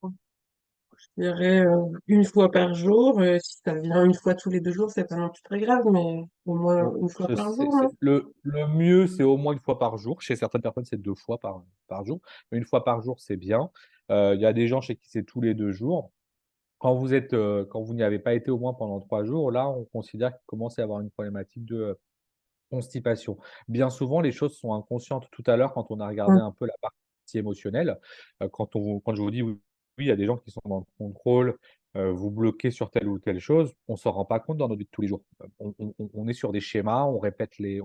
Je dirais 1 fois par jour. Si ça vient 1 fois tous les 2 jours, c'est pas non plus très grave, mais au moins Bon, 1 fois je par sais, jour, non? le mieux, c'est au moins 1 fois par jour. Chez certaines personnes, c'est 2 fois par jour, mais 1 fois par jour, c'est bien. Il y a des gens chez qui c'est tous les 2 jours. Quand vous n'y avez pas été au moins pendant 3 jours, là, on considère qu'il commence à y avoir une problématique de constipation. Bien souvent, les choses sont inconscientes. Tout à l'heure, quand on a regardé Mmh. un peu la partie émotionnelle, quand je vous dis: «Oui, il y a des gens qui sont dans le contrôle, vous bloquez sur telle ou telle chose», on s'en rend pas compte dans notre vie de tous les jours. On est sur des schémas, on répète les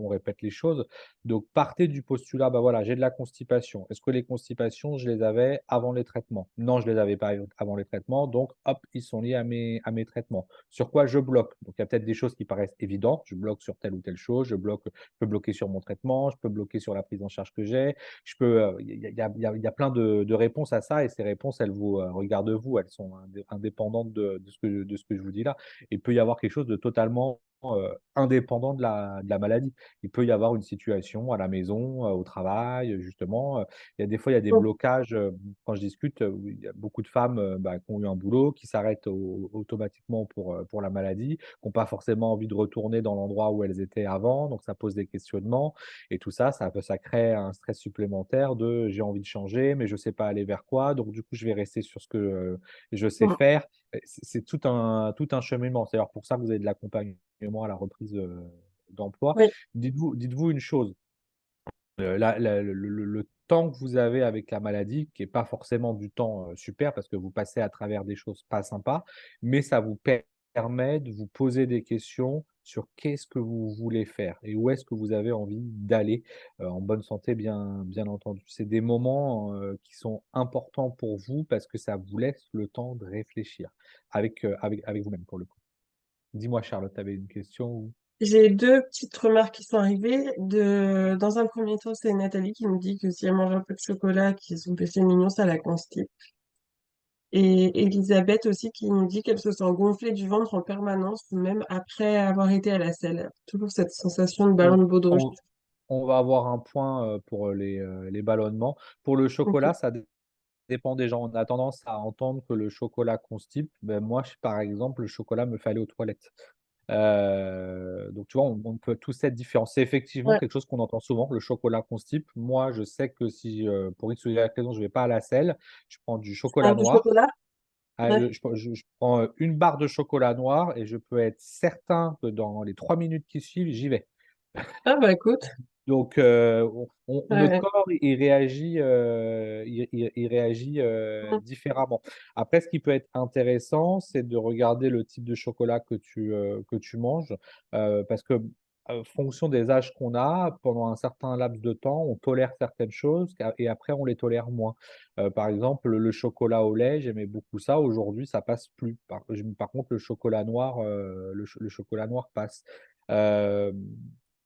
choses. Donc partez du postulat: «Bah, voilà, j'ai de la constipation». Est-ce que les constipations, je les avais avant les traitements? Non, je les avais pas avant les traitements, donc hop, ils sont liés à mes traitements. Sur quoi je bloque? Donc il y a peut-être des choses qui paraissent évidentes, je bloque sur telle ou telle chose, je peux bloquer sur mon traitement, je peux bloquer sur la prise en charge que j'ai, il y a plein de réponses à ça et ces réponses, elles vous, regardent vous, elles sont indépendantes de ce que je vous dis là. Il peut y avoir quelque chose de totalement, indépendant de la maladie. Il peut y avoir une situation à la maison, au travail, justement, il y a des Mmh. blocages, quand je discute, où il y a beaucoup de femmes, bah, qui ont eu un boulot, qui s'arrêtent automatiquement pour la maladie, qui ont pas forcément envie de retourner dans l'endroit où elles étaient avant, donc ça pose des questionnements et tout ça, ça crée un stress supplémentaire de: «J'ai envie de changer, mais je sais pas aller vers quoi, donc du coup, je vais rester sur ce que, je sais Mmh. faire». C'est tout un cheminement. C'est d'ailleurs pour ça que vous avez de l'accompagnement à la reprise, d'emploi. Oui. Dites-vous une chose. Le temps que vous avez avec la maladie, qui est pas forcément du temps, super parce que vous passez à travers des choses pas sympas, mais ça vous permet de vous poser des questions sur qu'est-ce que vous voulez faire et où est-ce que vous avez envie d'aller, en bonne santé bien entendu. C'est des moments, qui sont importants pour vous parce que ça vous laisse le temps de réfléchir avec vous-même pour le coup. Dis-moi Charlotte, tu avais une question ou? J'ai 2 petites remarques qui sont arrivées. Dans un premier temps, c'est Nathalie qui nous dit que si elle mange un peu de chocolat, qui est son péché mignon, ça la constipe. Et Elisabeth aussi qui nous dit qu'elle se sent gonfler du ventre en permanence, même après avoir été à la selle. Toujours cette sensation de ballon On de baudruche. on on va avoir un point, pour, les ballonnements. Pour le OK. chocolat, ça dépend des gens. On a tendance à entendre que le chocolat constipe. Ben, moi, par exemple, le chocolat me fait aller aux toilettes. Donc tu vois, on peut tous être différents. C'est effectivement Ouais. quelque chose qu'on entend souvent, le chocolat constipe. Moi, je sais que si, pour X ou Y raison, je vais pas à la selle, je prends du Tu prends chocolat du noir. chocolat? Ah, Ouais. je prends, une barre de chocolat noir et je peux être certain que dans les 3 minutes qui suivent, j'y vais. Ah bah écoute. Donc, notre Ouais. corps, il réagit, il réagit, Mmh. différemment. Après, ce qui peut être intéressant, c'est de regarder le type de chocolat que tu manges, parce que, fonction des âges qu'on a, pendant un certain laps de temps, on tolère certaines choses et après on les tolère moins. Par exemple, le chocolat au lait, j'aimais beaucoup ça. Aujourd'hui, ça passe plus. Par contre, le chocolat noir, le chocolat noir passe. Hem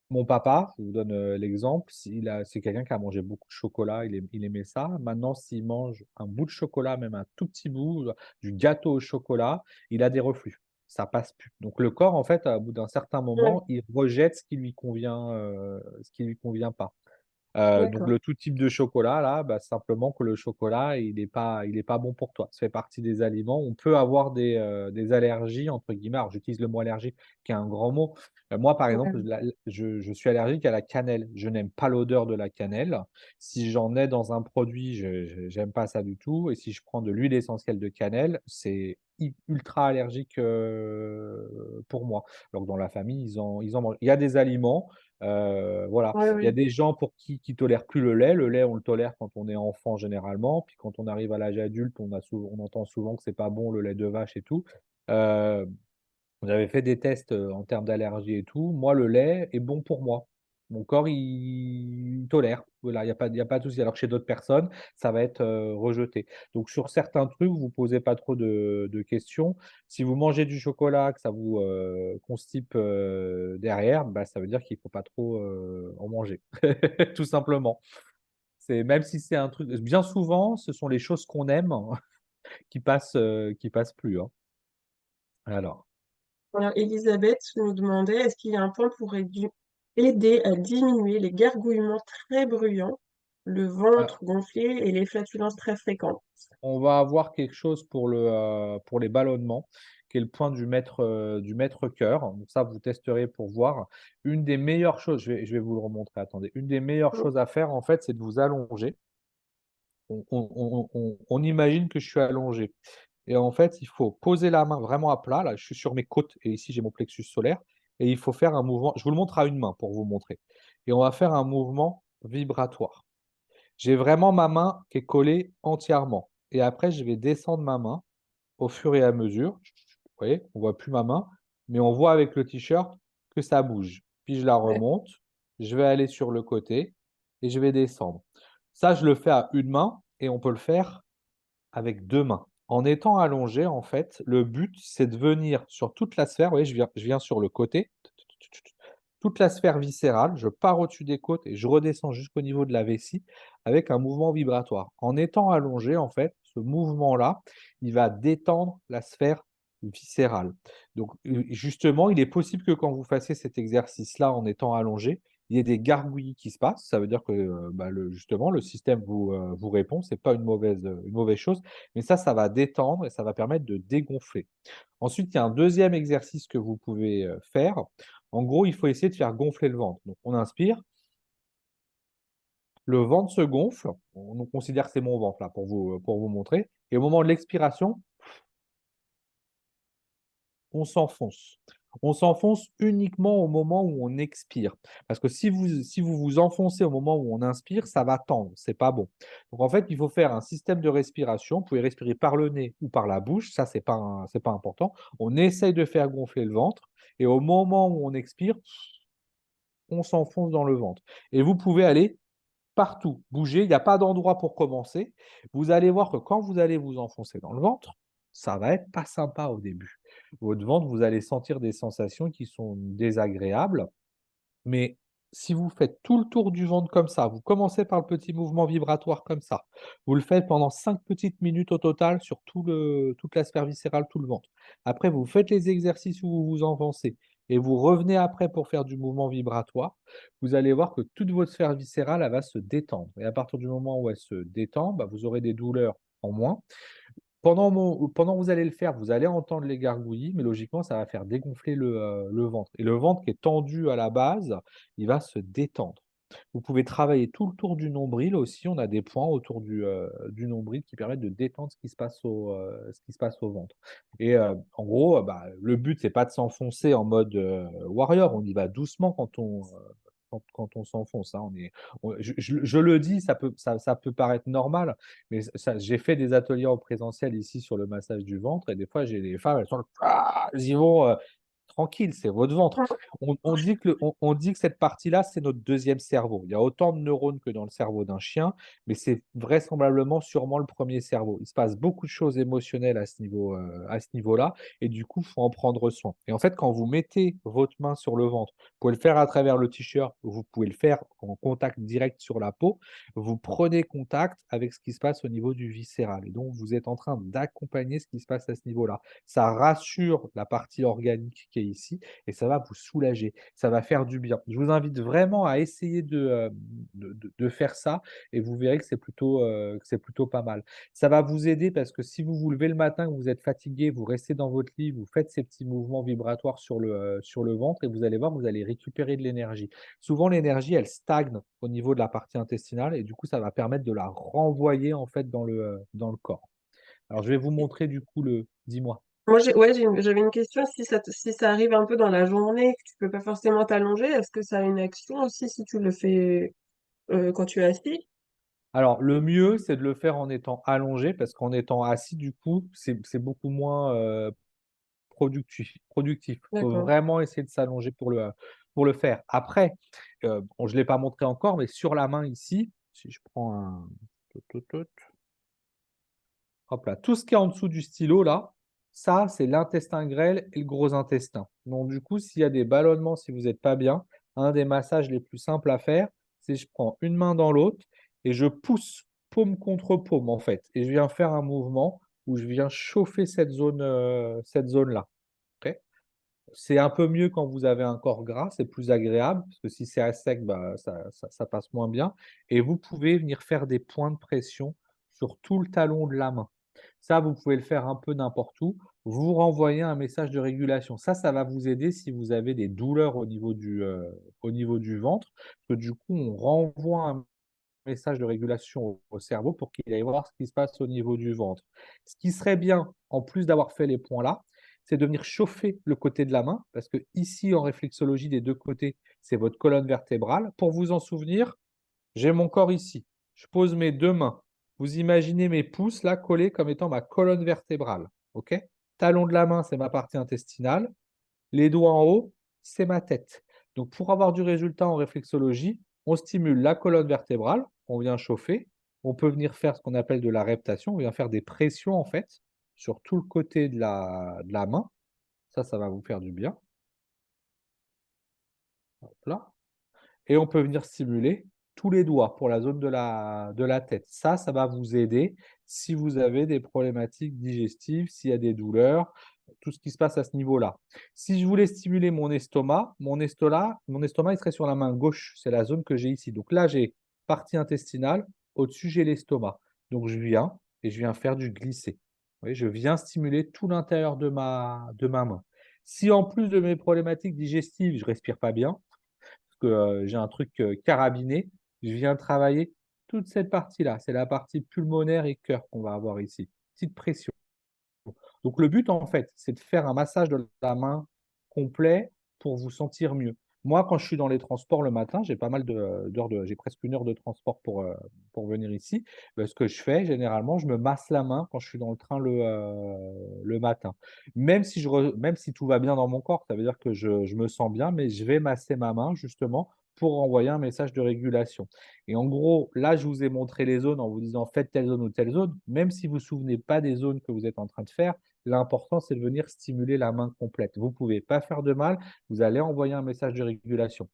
Mon papa, je vous donne, l'exemple, c'est quelqu'un qui a mangé beaucoup de chocolat, il aimait ça. Maintenant, s'il mange un bout de chocolat, même un tout petit bout, du gâteau au chocolat, il a des reflux. ça passe plus. Donc le corps, en fait, au bout d'un certain Ouais, moment, il rejette ce qui lui convient pas. Donc d'accord. le tout type de chocolat là, bah, simplement que le chocolat, il est pas bon pour toi. Ça fait partie des aliments. On peut avoir des «allergies» entre guillemets, alors j'utilise le mot allergie qui est un grand mot. Moi par exemple, Ouais, je suis allergique à la cannelle. Je n'aime pas l'odeur de la cannelle. Si j'en ai dans un produit, je j'aime pas ça du tout et si je prends de l'huile essentielle de cannelle, c'est ultra allergique, pour moi. Alors que dans la famille, ils en mangent. Il y a des aliments, voilà, ouais, il y a ouais. des gens pour qui tolèrent plus le lait. Le lait, on le tolère quand on est enfant généralement, puis quand on arrive à l'âge adulte, on entend souvent que c'est pas bon le lait de vache et tout. Heu, J'avais fait des tests, en termes d'allergie et tout. Moi, le lait est bon pour moi. Mon corps, il tolère. Voilà, il y a pas de souci. Alors que chez d'autres personnes, ça va être, rejeté. Donc sur certains trucs, vous posez pas trop de questions. Si vous mangez du chocolat, que ça vous, constipe, derrière, bah, ça veut dire qu'il faut pas trop, en manger. Tout simplement. C'est même si c'est un truc bien souvent, ce sont les choses qu'on aime qui passent plus, hein. Alors Alors, Elisabeth nous demandait, est-ce qu'il y a un point pour aider à diminuer les gargouillements très bruyants, le ventre gonflé et les flatulences très fréquentes? on va avoir quelque chose pour les ballonnements, qui est le point du maître cœur. Donc ça, vous testerez pour voir. Une des meilleures choses, je vais vous le remontrer, attendez. Une des meilleures Mm. choses à faire, en fait, c'est de vous allonger. On imagine que je suis allongé et en fait, il faut poser la main vraiment à plat. Là, je suis sur mes côtes et ici, j'ai mon plexus solaire et il faut faire un mouvement, je vous le montre à une main pour vous montrer et on va faire un mouvement vibratoire. J'ai vraiment ma main qui est collée entièrement et après je vais descendre ma main au fur et à mesure. Vous voyez? On voit plus ma main, mais on voit avec le t-shirt que ça bouge. Puis je la Ouais, remonte, je vais aller sur le côté et je vais descendre. Ça, je le fais à une main et on peut le faire avec 2 mains. En étant allongé, en fait, le but, c'est de venir sur toute la sphère. Vous voyez, je viens sur le côté, toute la sphère viscérale, je pars au-dessus des côtes et je redescends jusqu'au niveau de la vessie avec un mouvement vibratoire. En étant allongé, en fait, ce mouvement-là, il va détendre la sphère viscérale. Donc, justement, il est possible que quand vous fassiez cet exercice-là en étant allongé, il y ait des gargouillis qui se passent. Ça veut dire que, bah, justement, le système vous répond. C'est pas une mauvaise chose, mais ça va détendre et ça va permettre de dégonfler. Ensuite, il y a un deuxième exercice que vous pouvez, faire. En gros, il faut essayer de faire gonfler le ventre. Donc on inspire, le ventre se gonfle, on considère que c'est mon ventre là pour vous montrer et au moment de l'expiration, on s'enfonce. On s'enfonce uniquement au moment où on expire. Parce que si vous vous enfoncez au moment où on inspire, ça va tendre, c'est pas bon. Donc en fait, il faut faire un système de respiration. Vous pouvez respirer par le nez ou par la bouche, ça c'est pas important. On essaye de faire gonfler le ventre et au moment où on expire, on s'enfonce dans le ventre. Et vous pouvez aller partout, bouger, il n'y a pas d'endroit pour commencer. Vous allez voir que quand vous allez vous enfoncer dans le ventre, ça va être pas sympa au début. Votre ventre, vous allez sentir des sensations qui sont désagréables, mais si vous faites tout le tour du ventre comme ça, vous commencez par le petit mouvement vibratoire comme ça, vous le faites pendant 5 petites minutes au total sur toute la sphère viscérale, tout le ventre. Après, vous faites les exercices où vous vous enfoncez et vous revenez après pour faire du mouvement vibratoire. Vous allez voir que toute votre sphère viscérale, elle va se détendre et à partir du moment où elle se détend, bah, vous aurez des douleurs en moins. Pendant que vous allez le faire, vous allez entendre les gargouillis, mais logiquement, ça va faire dégonfler le ventre et le ventre qui est tendu à la base, il va se détendre. Vous pouvez travailler tout le tour du nombril aussi, on a des points autour du nombril qui permettent de détendre ce qui se passe au ventre et en gros, bah, le but, c'est pas de s'enfoncer en mode, warrior, on y va doucement quand on s'enfonce, hein. Je le dis, ça peut paraître normal, mais j'ai fait des ateliers en présentiel ici sur le massage du ventre et des fois j'ai des femmes, elles sont là, ah! Elles y vont, tranquille, c'est votre ventre. On dit que cette partie-là, c'est notre deuxième cerveau. Il y a autant de neurones que dans le cerveau d'un chien, mais c'est vraisemblablement sûrement le premier cerveau. Il se passe beaucoup de choses émotionnelles à ce niveau-là, et du coup, il faut en prendre soin. Et en fait, quand vous mettez votre main sur le ventre, vous pouvez le faire à travers le t-shirt, vous pouvez le faire en contact direct sur la peau, vous prenez contact avec ce qui se passe au niveau du viscéral. Et donc, vous êtes en train d'accompagner ce qui se passe à ce niveau-là. Ça rassure la partie organique qui est ici et ça va vous soulager. Ça va faire du bien. Je vous invite vraiment à essayer de faire ça et vous verrez que c'est plutôt pas mal. Ça va vous aider parce que si vous vous levez le matin, que vous êtes fatigué, vous restez dans votre lit, vous faites ces petits mouvements vibratoires sur le ventre et vous allez voir, vous allez récupérer de l'énergie. Souvent, l'énergie, elle stagne au niveau de la partie intestinale et du coup, ça va permettre de la renvoyer en fait dans le corps. Alors, je vais vous montrer du coup dis-moi. Moi, ouais, j'avais une question. Si ça arrive un peu dans la journée, que tu peux pas forcément t'allonger, est-ce que ça a une action aussi si tu le fais quand tu es assis? Alors, le mieux, c'est de le faire en étant allongé parce qu'en étant assis, du coup, c'est beaucoup moins productif. Il faut D'accord. vraiment essayer de s'allonger pour le faire. Après, bon, je ne l'ai pas montré encore, mais sur la main ici, si je prends un tout, tout, tout, hop là, tout ce qui est en dessous du stylo là, ça, c'est l'intestin grêle et le gros intestin. Donc du coup, s'il y a des ballonnements, si vous êtes pas bien, un des massages les plus simples à faire, c'est je prends une main dans l'autre et je pousse paume contre paume en fait et je viens faire un mouvement où je viens chauffer cette zone-là. OK? C'est un peu mieux quand vous avez un corps gras, c'est plus agréable parce que si c'est à sec, bah, ça passe moins bien et vous pouvez venir faire des points de pression sur tout le talon de la main. Ça, vous pouvez le faire un peu n'importe où. Vous renvoyez un message de régulation. Ça va vous aider si vous avez des douleurs au niveau du ventre, parce que du coup, on renvoie un message de régulation au cerveau pour qu'il aille voir ce qui se passe au niveau du ventre. Ce qui serait bien, en plus d'avoir fait les points là, c'est de venir chauffer le côté de la main, parce que ici, en réflexologie, des deux côtés, c'est votre colonne vertébrale. Pour vous en souvenir, j'ai mon corps ici. Je pose mes deux mains. Vous imaginez mes pouces là collés comme étant ma colonne vertébrale. OK? Talon de la main, c'est ma partie intestinale. Les doigts en haut, c'est ma tête. Donc, pour avoir du résultat en réflexologie, on stimule la colonne vertébrale, on vient chauffer. On peut venir faire ce qu'on appelle de la reptation, on vient faire des pressions en fait sur tout le côté de la main. Ça va vous faire du bien. Hop là. Et on peut venir stimuler tous les doigts pour la zone de la tête. Ça va vous aider si vous avez des problématiques digestives, s'il y a des douleurs, tout ce qui se passe à ce niveau-là. Si je voulais stimuler mon estomac, il serait sur la main gauche. C'est la zone que j'ai ici. Donc là, j'ai partie intestinale. Au-dessus, j'ai l'estomac. Donc je viens et je viens faire du glisser. Vous voyez, je viens stimuler tout l'intérieur de ma main. Si en plus de mes problématiques digestives, je respire pas bien, que j'ai un truc carabiné, je viens travailler toute cette partie-là. C'est la partie pulmonaire et cœur qu'on va avoir ici. Petite pression. Donc le but, en fait, c'est de faire un massage de la main complet pour vous sentir mieux. Moi, quand je suis dans les transports le matin, j'ai pas mal d'heures j'ai presque une heure de transport pour venir ici. Ce que je fais généralement, je me masse la main quand je suis dans le train le matin. Même si tout va bien dans mon corps, ça veut dire que je me sens bien, mais je vais masser ma main justement pour envoyer un message de régulation. Et en gros, là, je vous ai montré les zones en vous disant faites telle zone ou telle zone. Même si vous ne vous souvenez pas des zones que vous êtes en train de faire, l'important, c'est de venir stimuler la main complète. Vous ne pouvez pas faire de mal, vous allez envoyer un message de régulation.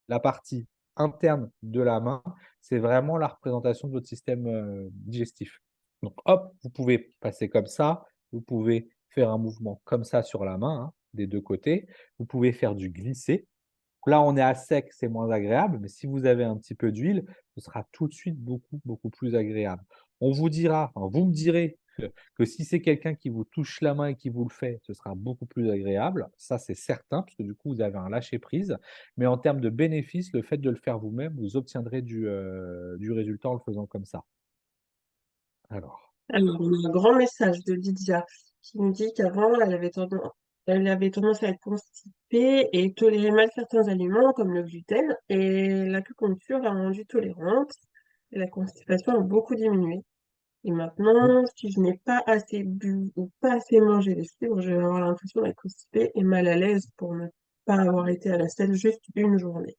La partie interne de la main, c'est vraiment la représentation de votre système digestif. Donc, hop, vous pouvez passer comme ça, vous pouvez faire un mouvement comme ça sur la main, hein, des deux côtés. Vous pouvez faire du glisser. Là, on est à sec, c'est moins agréable, mais si vous avez un petit peu d'huile, ce sera tout de suite beaucoup, beaucoup plus agréable. On vous dira, enfin, vous me direz que si c'est quelqu'un qui vous touche la main et qui vous le fait, ce sera beaucoup plus agréable. Ça, c'est certain, parce que du coup, vous avez un lâcher-prise. Mais en termes de bénéfices, le fait de le faire vous-même, vous obtiendrez du résultat en le faisant comme ça. Alors, Alors, on a un grand message de Lydia qui nous dit qu'avant, elle avait tendance à être constipée et tolérer mal certains aliments comme le gluten, et l'acupuncture l'a rendue tolérante et la constipation a beaucoup diminué. Et Vous- maintenant, si je n'ai pas assez bu ou pas assez mangé les fibres, je vais avoir l'impression d'être constipée et mal à l'aise pour ne pas avoir été à la selle juste une journée.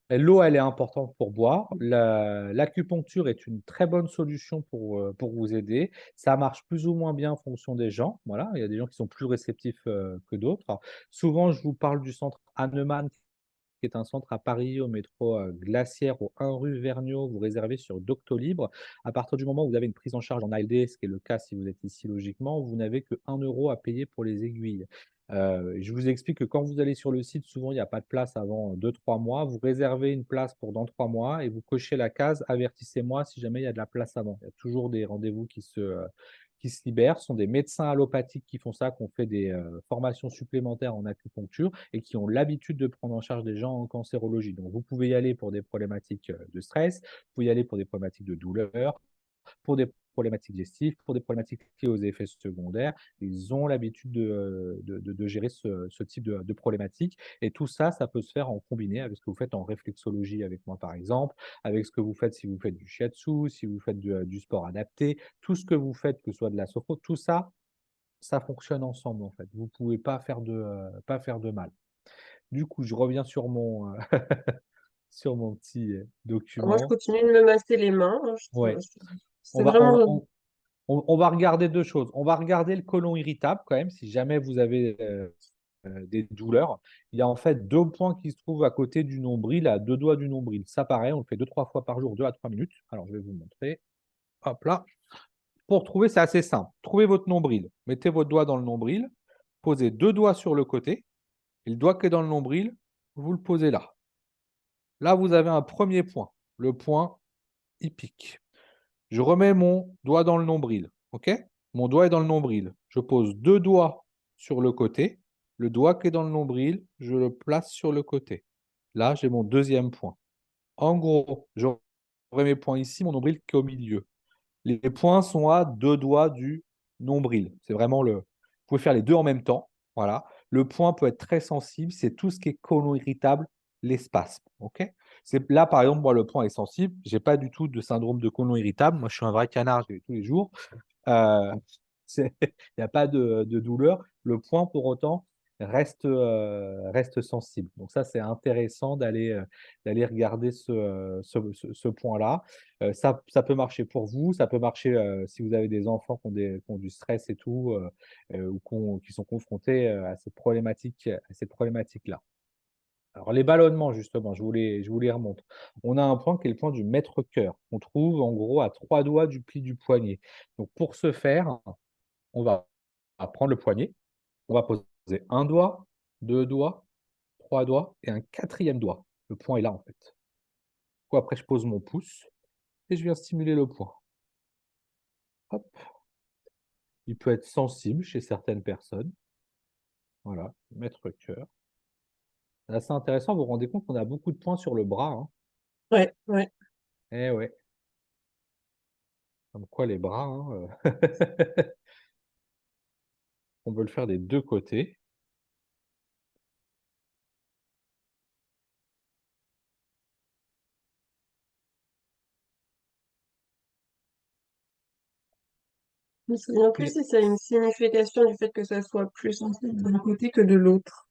L'eau, elle est importante pour boire. L'acupuncture est une très bonne solution pour vous aider. Ça marche plus ou moins bien en fonction des gens. Voilà, il y a des gens qui sont plus réceptifs que d'autres. Souvent, je vous parle du centre Hahnemann, qui est un centre à Paris, au métro Glacière, au 1 rue Vergniaud. Vous réservez sur Doctolib. À partir du moment où vous avez une prise en charge en ALD, ce qui est le cas si vous êtes ici logiquement, vous n'avez que 1 € à payer pour les aiguilles. Je vous explique que quand vous allez sur le site, souvent il n'y a pas de place avant 2 3 mois. Vous réservez une place pour dans 3 mois et vous cochez la case avertissez-moi si jamais il y a de la place avant. Il y a toujours des rendez-vous qui se libèrent. Ce sont des médecins allopathiques qui font ça, qui ont fait des formations supplémentaires en acupuncture et qui ont l'habitude de prendre en charge des gens en cancérologie. Donc, vous pouvez y aller pour des problématiques de stress, vous pouvez y aller pour des problématiques de douleur, pour des problématiques digestives, pour des problématiques liées aux effets secondaires. Ils ont l'habitude de gérer ce type de problématiques. Et tout ça, ça peut se faire en combiné avec ce que vous faites en réflexologie avec moi, par exemple, avec ce que vous faites si vous faites du shiatsu, si vous faites du sport adapté, tout ce que vous faites, que ce soit de la sophro, tout ça, ça fonctionne ensemble en fait. Vous ne pouvez pas faire de mal. Du coup, je reviens sur sur mon petit Moi, je document. continue de me masser les mains, hein, Ouais, on c'est va, on vraiment... va, on va regarder deux choses. On va regarder le côlon irritable quand même, si jamais vous avez des douleurs. Il y a en fait 2 points qui se trouvent à côté du nombril, à 2 doigts du nombril. Ça, pareil, on le fait 2 3 fois par jour, 2 à 3 minutes. Alors, je vais vous montrer. Hop là. Pour trouver, c'est assez simple. Trouvez votre nombril. Mettez votre doigt dans le nombril. Posez 2 doigts sur le côté. Et le doigt qui est dans le nombril, vous le posez là. Là, vous avez un premier point. Le point hippique. Je remets mon doigt dans le nombril. OK? Mon doigt est dans le nombril. Je pose 2 doigts sur le côté. Le doigt qui est dans le nombril, je le place sur le côté. Là, j'ai mon deuxième point. En gros, j'aurai mes points ici, mon nombril qui est au milieu. Les points sont à 2 doigts du nombril. C'est vraiment le. Vous pouvez faire les deux en même temps. Voilà. Le point peut être très sensible. C'est tout ce qui est côlon irritable, les spasmes. OK? C'est là, par exemple, moi, le point est sensible. Je n'ai pas du tout de syndrome de côlon irritable. Moi, je suis un vrai canard, je l'ai tous les jours. Euh, il n'y a pas de douleur. Le point, pour autant, reste sensible. Donc ça, c'est intéressant d'aller regarder ce point-là. Ça peut marcher pour vous, ça peut marcher si vous avez des enfants qui ont du stress et tout, ou qui sont confrontés à cette problématique-là. Alors, les ballonnements, justement, je vous les remontre. On a un point qui est le point du mètre-cœur. On trouve en gros à 3 doigts du pli du poignet. Donc, pour ce faire, on va prendre le poignet, on va poser 1 doigt, 2 doigts, 3 doigts et un quatrième doigt. Le point est là, en fait. Après, je pose mon pouce et je viens stimuler le point. Hop. Il peut être sensible chez certaines personnes. Voilà, mètre-cœur. C'est assez intéressant, vous vous rendez compte qu'on a beaucoup de points sur le bras, hein. Ouais, ouais. Eh ouais. Comme quoi les bras, hein, on peut le faire des 2 côtés. Je me souviens plus Et si ça a une signification du fait que ça soit plus sensible d'un côté que de l'autre.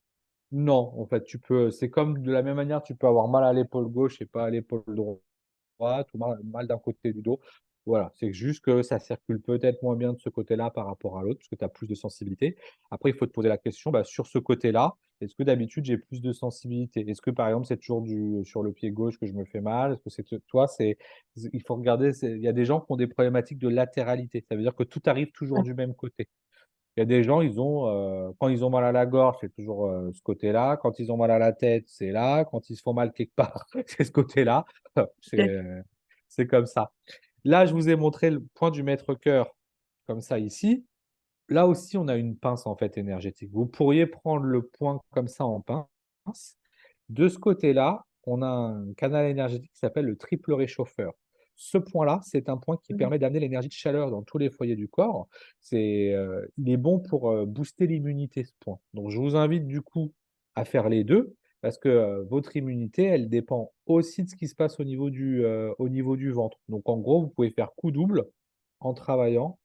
non, en fait, c'est comme de la même manière, tu peux avoir mal à l'épaule gauche et pas à l'épaule droite ou mal d'un côté du dos. Voilà, c'est juste que ça circule peut-être moins bien de ce côté-là par rapport à l'autre, parce que tu as plus de sensibilité. Après, il faut te poser la question, bah, sur ce côté-là, est-ce que d'habitude j'ai plus de sensibilité? Est-ce que par exemple, c'est toujours sur le pied gauche que je me fais mal? Est-ce que toi, il faut regarder, il y a des gens qui ont des problématiques de latéralité. Ça veut dire que tout arrive toujours Ouais, du même côté. Il y a des gens, quand ils ont mal à la gorge, c'est toujours ce côté-là. Quand ils ont mal à la tête, c'est là. Quand ils se font mal quelque part, c'est ce côté-là. C'est ok. euh, c'est comme ça. Là, je vous ai montré le point du maître-cœur, comme ça ici. Là aussi, on a une pince en fait énergétique. Vous pourriez prendre le point comme ça en pince. De ce côté-là, on a un canal énergétique qui s'appelle le triple réchauffeur. Ce point-là, c'est un point qui Mhm. permet d'amener l'énergie de chaleur dans tous les foyers du corps. Il est bon pour booster l'immunité, ce point. Donc, je vous invite du coup à faire les deux parce que votre immunité, elle dépend aussi de ce qui se passe au niveau du ventre. Donc, en gros, vous pouvez faire coup double. en travaillant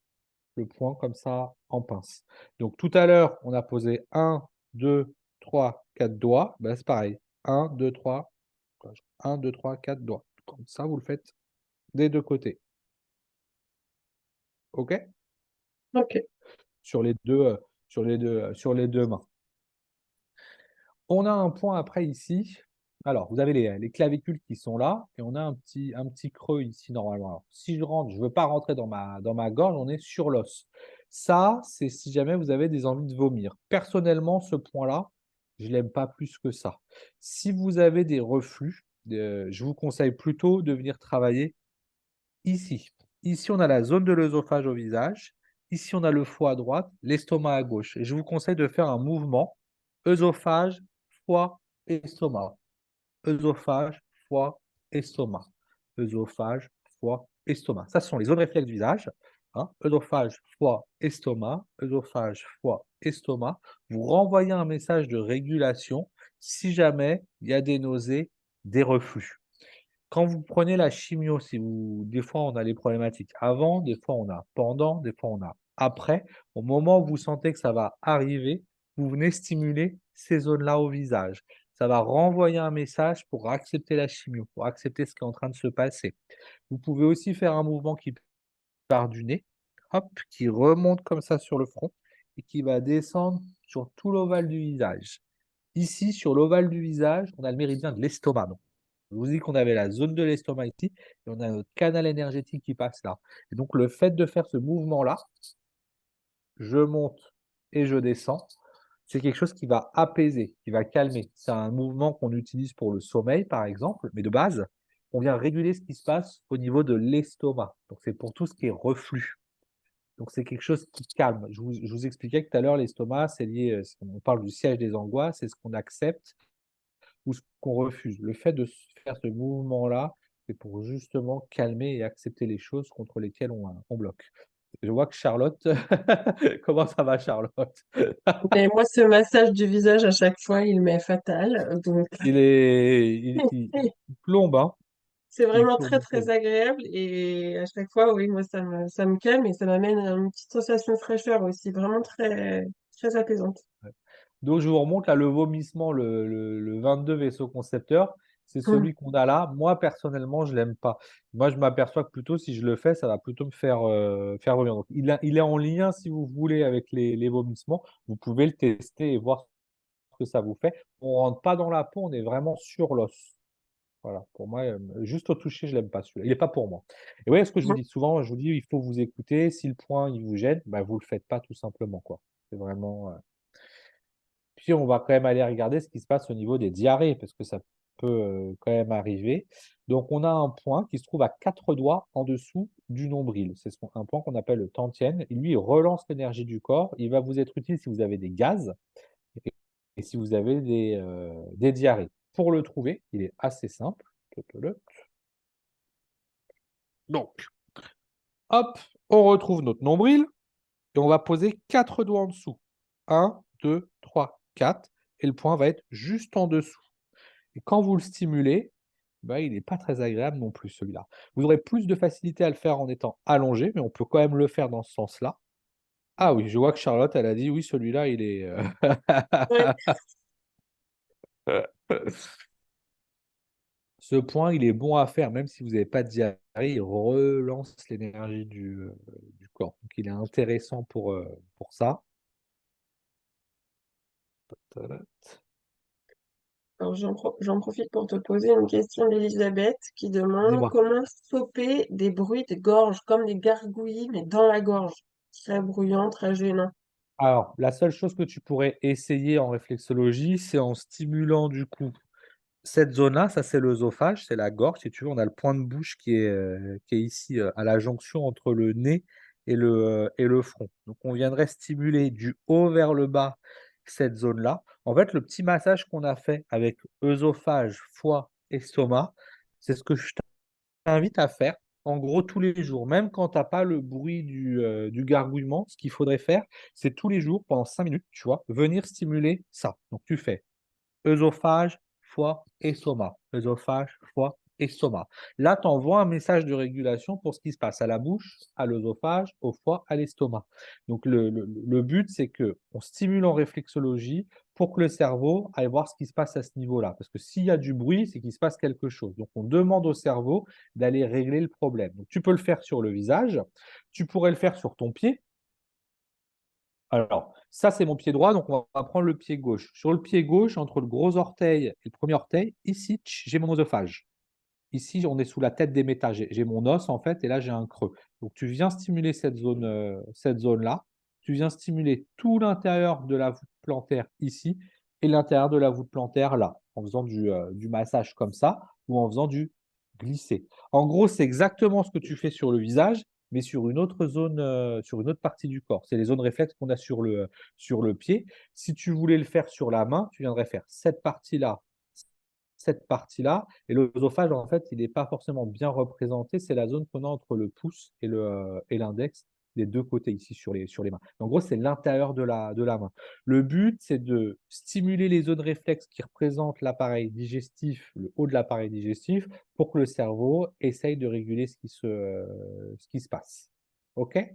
le poing comme ça en pince. Donc tout à l'heure, on a posé un, 2, 3, 4 doigts. Ben, c'est pareil. Un, 2, 3, 1, 2, 3, 4 doigts. Comme ça, vous le faites des 2 côtés. OK? Ok. Sur les 2, sur les 2 mains. On a un point après ici. Alors, vous avez les clavicules qui sont là et on a un petit creux ici normalement. Alors, si je rentre, je ne veux pas rentrer dans ma gorge, on est sur l'os. Ça, c'est si jamais vous avez des envies de vomir. Personnellement, ce point-là, je ne l'aime pas plus que ça. Si vous avez des reflux, je vous conseille plutôt de venir travailler ici. Ici, on a la zone de l'œsophage au visage. Ici, on a le foie à droite, l'estomac à gauche. Et je vous conseille de faire un mouvement œsophage, foie, estomac. Œsophage, foie, estomac. Œsophage, foie, estomac. Ça, ce sont les zones réflexes du visage. Hein. Œsophage, foie, estomac. Œsophage, foie, estomac. Vous renvoyez un message de régulation si jamais il y a des nausées, des reflux. Quand vous prenez la chimio, si vous des fois on a les problématiques avant, des fois on a pendant, des fois on a après. Au moment où vous sentez que ça va arriver, vous venez stimuler ces zones-là au visage. Ça va renvoyer un message pour accepter la chimio, pour accepter ce qui est en train de se passer. Vous pouvez aussi faire un mouvement qui part du nez, hop, qui remonte comme ça sur le front et qui va descendre sur tout l'ovale du visage. Ici, sur l'ovale du visage, on a le méridien de l'estomac. Je vous dis qu'on avait la zone de l'estomac ici et on a notre canal énergétique qui passe là. Et donc le fait de faire ce mouvement-là, je monte et je descends, c'est quelque chose qui va apaiser, qui va calmer. C'est un mouvement qu'on utilise pour le sommeil, par exemple, mais de base, on vient réguler ce qui se passe au niveau de l'estomac. Donc c'est pour tout ce qui est reflux. Donc c'est quelque chose qui calme. Je vous expliquais que tout à l'heure, l'estomac, c'est lié, on parle du siège des angoisses, c'est ce qu'on accepte ou ce qu'on refuse. Le fait de faire ce mouvement-là, c'est pour justement calmer et accepter les choses contre lesquelles on bloque. Je vois que Charlotte comment ça va Charlotte? Mais moi, ce massage du visage à chaque fois, il m'est fatal. Donc, Il plombe, hein? c'est Il vraiment plombe, très, il très plombe. agréable. Et à chaque fois, oui, moi, ça me calme et ça m'amène à une petite sensation de fraîcheur aussi, vraiment très, très apaisante. Ouais. Donc je vous remonte là le vomissement, le 22 vaisseau concepteur, c'est Hum, celui qu'on a là. Moi personnellement, je l'aime pas. Moi, je m'aperçois que plutôt si je le fais, ça va plutôt me faire vomir. Donc il est en lien si vous voulez avec les vomissements. Vous pouvez le tester et voir ce que ça vous fait. On rentre pas dans la peau, on est vraiment sur l'os. Voilà, pour moi, juste au toucher, je l'aime pas celui-là. Il est pas pour moi. Et ouais, ce que je vous hum. dis souvent, je vous dis: «Il faut vous écouter. Si le point, il vous gêne, bah, vous le faites pas tout simplement, quoi». C'est vraiment, puis on va quand même aller regarder ce qui se passe au niveau des diarrhées, parce que ça peut, quand même arriver. Donc on a un point qui se trouve à 4 doigts en dessous du nombril. C'est un point qu'on appelle le dantian. Et lui, il relance l'énergie du corps. Il va vous être utile si vous avez des gaz et si vous avez des diarrhées. Pour le trouver, il est assez simple. Donc, hop, on retrouve notre nombril et on va poser 4 doigts en dessous. Un, 2, 3, 4, et le point va être juste en dessous. Et quand vous le stimulez, bah, il n'est pas très agréable non plus celui-là. Vous aurez plus de facilité à le faire en étant allongé, mais on peut quand même le faire dans ce sens-là. Ah oui, je vois que Charlotte, elle a dit: «Oui, celui-là, il est, Ouais. Ce point, il est bon à faire, même si vous n'avez pas de diarrhée, il relance l'énergie du corps. Donc il est intéressant pour ça. Alors, j'en profite pour te poser une question d'Elisabeth qui demande Dis-moi. comment stopper des bruits de gorge, comme des gargouillis, mais dans la gorge. Très bruyant, très gênant. Alors, la seule chose que tu pourrais essayer en réflexologie, c'est en stimulant du coup cette zone-là, ça c'est l'œsophage, c'est la gorge si tu veux. On a le point de bouche qui est ici, à la jonction entre le nez et le front. Donc on viendrait stimuler du haut vers le bas cette zone-là. En fait, le petit massage qu'on a fait avec œsophage, foie, estomac, c'est ce que je t'invite à faire, en gros tous les jours. Même quand tu as pas le bruit du gargouillement, ce qu'il faudrait faire, c'est tous les jours pendant 5 minutes, tu vois, venir stimuler ça. Donc tu fais œsophage, foie, estomac. Œsophage, foie, estomac. Là, tu envoies un message de régulation pour ce qui se passe à la bouche, à l'œsophage, au foie, à l'estomac. Donc le but, c'est qu'on stimule en réflexologie pour que le cerveau aille voir ce qui se passe à ce niveau-là. Parce que s'il y a du bruit, c'est qu'il se passe quelque chose. Donc on demande au cerveau d'aller régler le problème. Donc tu peux le faire sur le visage, tu pourrais le faire sur ton pied. Alors, ça, c'est mon pied droit, donc on va prendre le pied gauche. Sur le pied gauche, entre le gros orteil et le premier orteil, ici, j'ai mon oesophage. Ici, on est sous la tête des métas. J'ai mon os, en fait, et là, j'ai un creux. Donc, tu viens stimuler cette zone-là. Tu viens stimuler tout l'intérieur de la voûte plantaire ici et l'intérieur de la voûte plantaire là, en faisant du massage comme ça ou en faisant du glisser. En gros, c'est exactement ce que tu fais sur le visage, mais sur une autre zone, sur une autre partie du corps. C'est les zones réflexes qu'on a sur le pied. Si tu voulais le faire sur la main, tu viendrais faire cette partie-là. Et l'œsophage, en fait, il n'est pas forcément bien représenté. C'est la zone qu'on a entre le pouce et l'index, des deux côtés ici sur les mains. En gros, c'est l'intérieur de la main. Le but, c'est de stimuler les zones réflexes qui représentent l'appareil digestif, le haut de l'appareil digestif, pour que le cerveau essaye de réguler ce qui se passe. OK? Ok.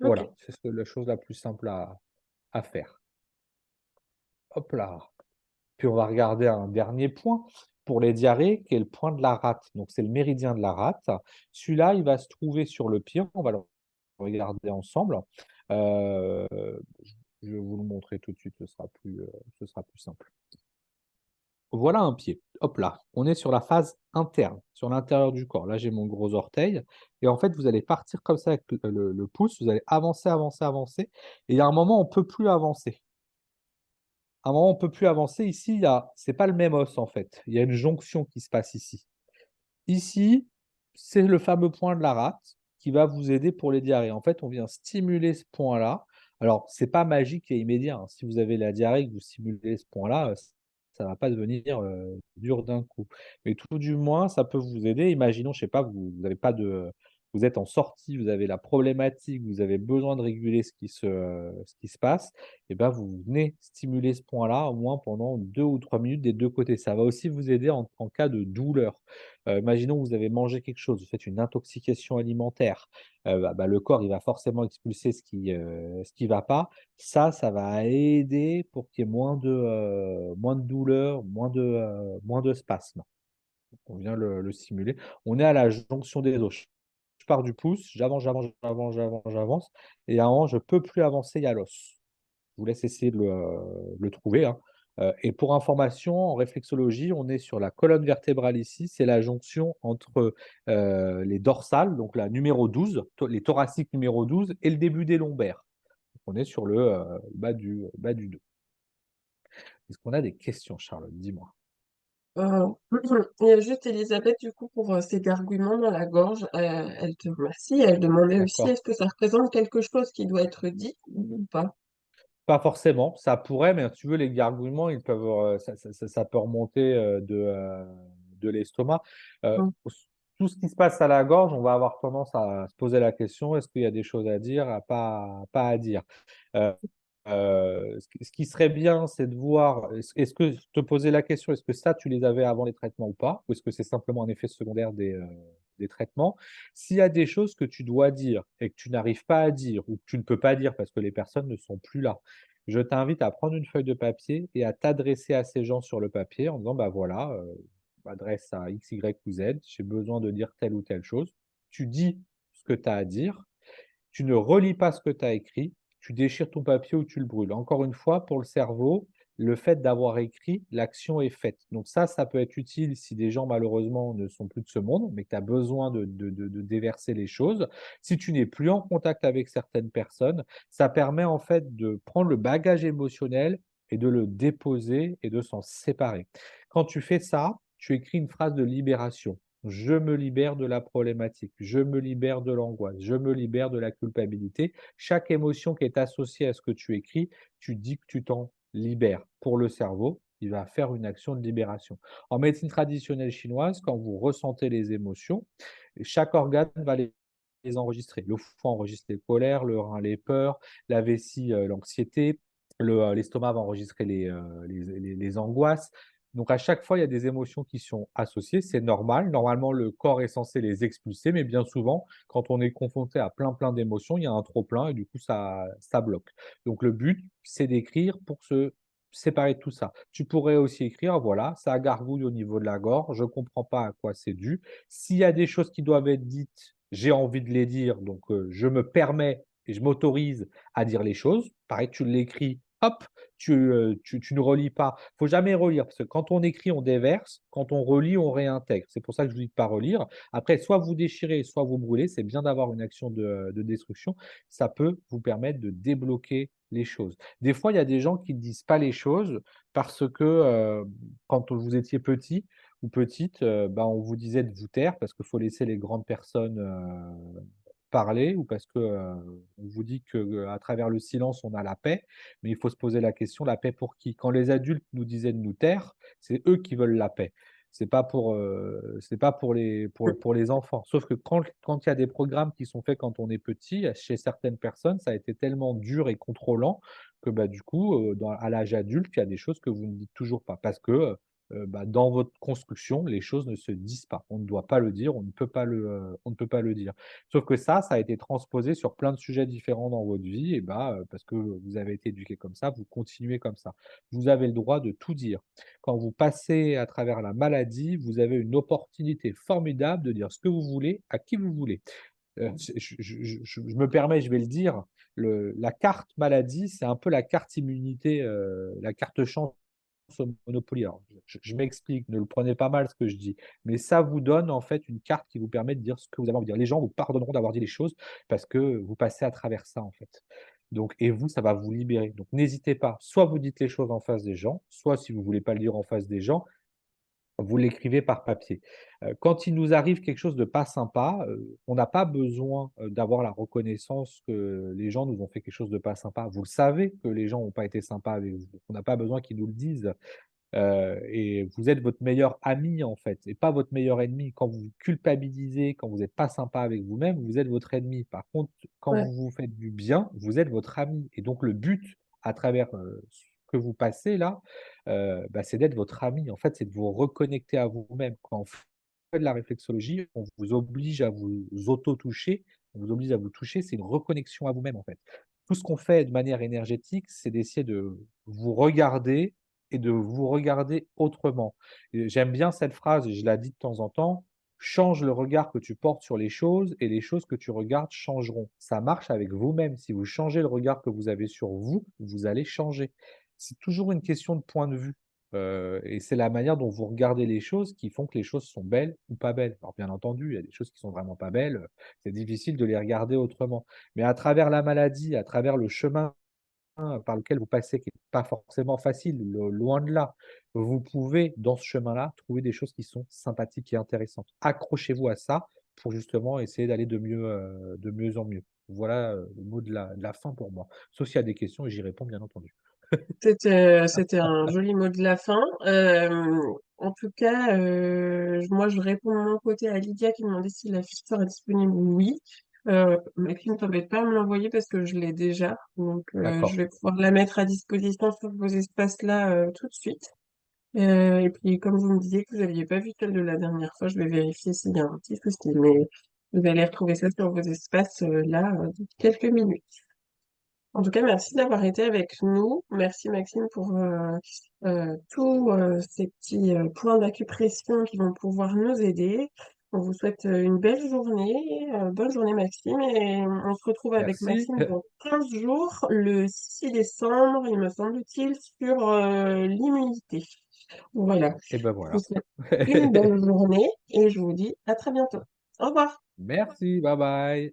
Voilà, c'est la chose la plus simple à faire. Hop là. Puis on va regarder un dernier point pour les diarrhées, qui est le point de la rate. Donc c'est le méridien de la rate. Celui-là, il va se trouver sur le pied. On va le regarder ensemble. Heu, je vais vous le montrer tout de suite, ce sera plus simple. Voilà un pied. Hop là, on est sur la phase interne, sur l'intérieur du corps. Là, j'ai mon gros orteil et en fait, vous allez partir comme ça avec le pouce, vous allez avancer, avancer, avancer et il y a un moment, on peut plus avancer. À un moment, on peut plus avancer. Ici, il y a c'est pas le même os, en fait. Il y a une jonction qui se passe ici. Ici, c'est le fameux point de la rate qui va vous aider pour les diarrhées. En fait, on vient stimuler ce point-là. Alors, c'est pas magique et immédiat, hein. Si vous avez la diarrhée et que vous stimulez ce point-là, ça va pas devenir, dur d'un coup. Mais tout du moins, ça peut vous aider. Imaginons, je sais pas, vous avez pas de vous êtes en sortie, vous avez la problématique, vous avez besoin de réguler ce qui se passe et ben, vous venez stimuler ce point-là, au moins pendant 2 ou 3 minutes des 2 côtés. Ça va aussi vous aider en cas de douleur. Imaginons que vous avez mangé quelque chose, vous faites une intoxication alimentaire, le corps, il va forcément expulser ce qui va pas. Ça va aider pour qu'il y ait moins de douleur, moins de spasmes. Donc on vient le stimuler. On est à la jonction des os. Je pars du pouce, j'avance, j'avance, j'avance, j'avance, j'avance et à un moment, je peux plus avancer, il y a l'os. Je vous laisse essayer de le trouver, hein. Et pour information, en réflexologie, on est sur la colonne vertébrale ici, c'est la jonction entre, les dorsales, donc la numéro 12, les thoraciques numéro 12 et le début des lombaires. Donc on est sur le, bas du dos. Est-ce qu'on a des questions, Charlotte? Dis-moi. Euh, il y a juste Elisabeth, du coup, pour ses gargouillements dans la gorge. Elle te remercie. Elle demandait aussi, D'accord. est-ce que ça représente quelque chose qui doit être dit ou pas? Pas forcément, ça pourrait, mais si tu veux, les gargouillements, ils peuvent, ça peut remonter, de l'estomac. Mm. Tout ce qui se passe à la gorge, on va avoir tendance à se poser la question: «Est-ce qu'il y a des choses à dire, à pas à dire?» Heu ce qui serait bien, c'est de voir, est-ce que te poser la question, est-ce que ça, tu les avais avant les traitements ou pas? Ou est-ce que c'est simplement un effet secondaire des traitements? S'il y a des choses que tu dois dire et que tu n'arrives pas à dire ou que tu ne peux pas dire parce que les personnes ne sont plus là, je t'invite à prendre une feuille de papier et à t'adresser à ces gens sur le papier en disant: «Bah, voilà, je m'adresse à X, Y ou Z, j'ai besoin de dire telle ou telle chose». Tu dis ce que tu as à dire, tu ne relis pas ce que tu as écrit, tu déchires ton papier ou tu le brûles. Encore une fois, pour le cerveau, le fait d'avoir écrit, l'action est faite. Donc ça peut être utile si des gens malheureusement ne sont plus de ce monde, mais que tu as besoin de déverser les choses. Si tu n'es plus en contact avec certaines personnes, ça permet en fait de prendre le bagage émotionnel et de le déposer et de s'en séparer. Quand tu fais ça, tu écris une phrase de libération. Je me libère de la problématique, je me libère de l'angoisse, je me libère de la culpabilité. Chaque émotion qui est associée à ce que tu écris, tu dis que tu t'en libères. Pour le cerveau, il va faire une action de libération. En médecine traditionnelle chinoise, quand vous ressentez les émotions, chaque organe va les enregistrer. Le foie enregistre les colères, le rein les peurs, la vessie l'anxiété, l'estomac va enregistrer les angoisses, Donc à chaque fois, il y a des émotions qui sont associées, c'est normal. Normalement, le corps est censé les expulser, mais bien souvent, quand on est confronté à plein d'émotions, il y a un trop plein et du coup ça bloque. Donc le but, c'est d'écrire pour se séparer de tout ça. Tu pourrais aussi écrire: «Voilà, ça gargouille au niveau de la gorge, je comprends pas à quoi c'est dû. S'il y a des choses qui doivent être dites, j'ai envie de les dire, donc je me permets et je m'autorise à dire les choses». Pareil, tu l'écris, hop, tu ne relis pas. Faut jamais relire parce que quand on écrit, on déverse, quand on relit, on réintègre. C'est pour ça que je vous dis de pas relire. Après, soit vous déchirez, soit vous brûlez. C'est bien d'avoir une action de destruction. Ça peut vous permettre de débloquer les choses. Des fois, il y a des gens qui ne disent pas les choses parce que, quand vous étiez petit ou petite, bah, on vous disait de vous taire parce qu'il faut laisser les grandes personnes, parler ou parce que, on vous dit que, à travers le silence, on a la paix. Mais il faut se poser la question, la paix pour qui? Quand les adultes nous disaient de nous taire, c'est eux qui veulent la paix. C'est pas pour les enfants. Sauf que quand il y a des programmes qui sont faits quand on est petit, chez certaines personnes, ça a été tellement dur et contrôlant que, bah, du coup, à l'âge adulte, il y a des choses que vous ne dites toujours pas parce que, bah, dans votre construction, les choses ne se disent pas. On ne doit pas le dire, on ne peut pas le dire. Sauf que ça a été transposé sur plein de sujets différents dans votre vie et bah, parce que vous avez été éduqué comme ça, vous continuez comme ça. Vous avez le droit de tout dire. Quand vous passez à travers la maladie, vous avez une opportunité formidable de dire ce que vous voulez, à qui vous voulez. Je me permets, je vais le dire, la carte maladie, c'est un peu la carte immunité, la carte chance au Monopoly. Alors, je m'explique, ne le prenez pas mal ce que je dis, mais ça vous donne en fait une carte qui vous permet de dire ce que vous avez envie de dire. Les gens vous pardonneront d'avoir dit les choses parce que vous passez à travers ça en fait. Donc et vous, ça va vous libérer. Donc n'hésitez pas, soit vous dites les choses en face des gens, soit si vous voulez pas le dire en face des gens, vous l'écrivez par papier. Quand il nous arrive quelque chose de pas sympa, on n'a pas besoin, d'avoir la reconnaissance que les gens nous ont fait quelque chose de pas sympa. Vous le savez que les gens n'ont pas été sympas avec vous. On n'a pas besoin qu'ils nous le disent. Et vous êtes votre meilleur ami, en fait, et pas votre meilleur ennemi. Quand vous vous culpabilisez, quand vous n'êtes pas sympa avec vous-même, vous êtes votre ennemi. Par contre, quand Ouais. vous vous faites du bien, vous êtes votre ami et donc le but à travers, ce que vous passez là, bah, c'est d'être votre ami. En fait, c'est de vous reconnecter à vous-même. Quand on fait de la réflexologie, on vous oblige à vous auto-toucher, on vous oblige à vous toucher, c'est une reconnexion à vous-même, en fait. Tout ce qu'on fait de manière énergétique, c'est d'essayer de vous regarder et de vous regarder autrement. Et j'aime bien cette phrase et je la dis de temps en temps: «Change le regard que tu portes sur les choses et les choses que tu regardes changeront». Ça marche avec vous-même. Si vous changez le regard que vous avez sur vous, vous allez changer. C'est toujours une question de point de vue, et c'est la manière dont vous regardez les choses qui font que les choses sont belles ou pas belles. Alors bien entendu, il y a des choses qui sont vraiment pas belles, c'est difficile de les regarder autrement. Mais à travers la maladie, à travers le chemin par lequel vous passez qui est pas forcément facile, loin de là. Vous pouvez, dans ce chemin-là, trouver des choses qui sont sympathiques et intéressantes. Accrochez-vous à ça pour justement essayer d'aller de mieux en mieux. Voilà, le mot de la fin pour moi. Sauf s'il y a des questions et j'y réponds bien entendu. C'était un joli mot de la fin. En tout cas, moi, je réponds de mon côté à Lydia qui me demandait si la fiche sera disponible. Oui. Maxime, t'embête pas à me l'envoyer parce que je l'ai déjà. Donc, je D'accord. vais pouvoir la mettre à disposition sur vos espaces-là tout de suite. Et puis, comme vous me disiez que vous n'aviez pas vu celle de la dernière fois, je vais vérifier s'il y a un petit souci. Mais vous allez retrouver ça sur vos espaces là, d'ici quelques minutes. En tout cas, merci d'avoir été avec nous. Merci Maxime pour tous ces petits points d'acupression qui vont pouvoir nous aider. On vous souhaite une belle journée. Bonne journée Maxime. Et on se retrouve avec Merci. Maxime dans 15 jours, le 6 décembre, il me semble-t-il, sur l'immunité. Voilà. Et ben Je vous voilà. souhaite une belle journée et je vous dis à très bientôt. Au revoir. Merci, bye bye.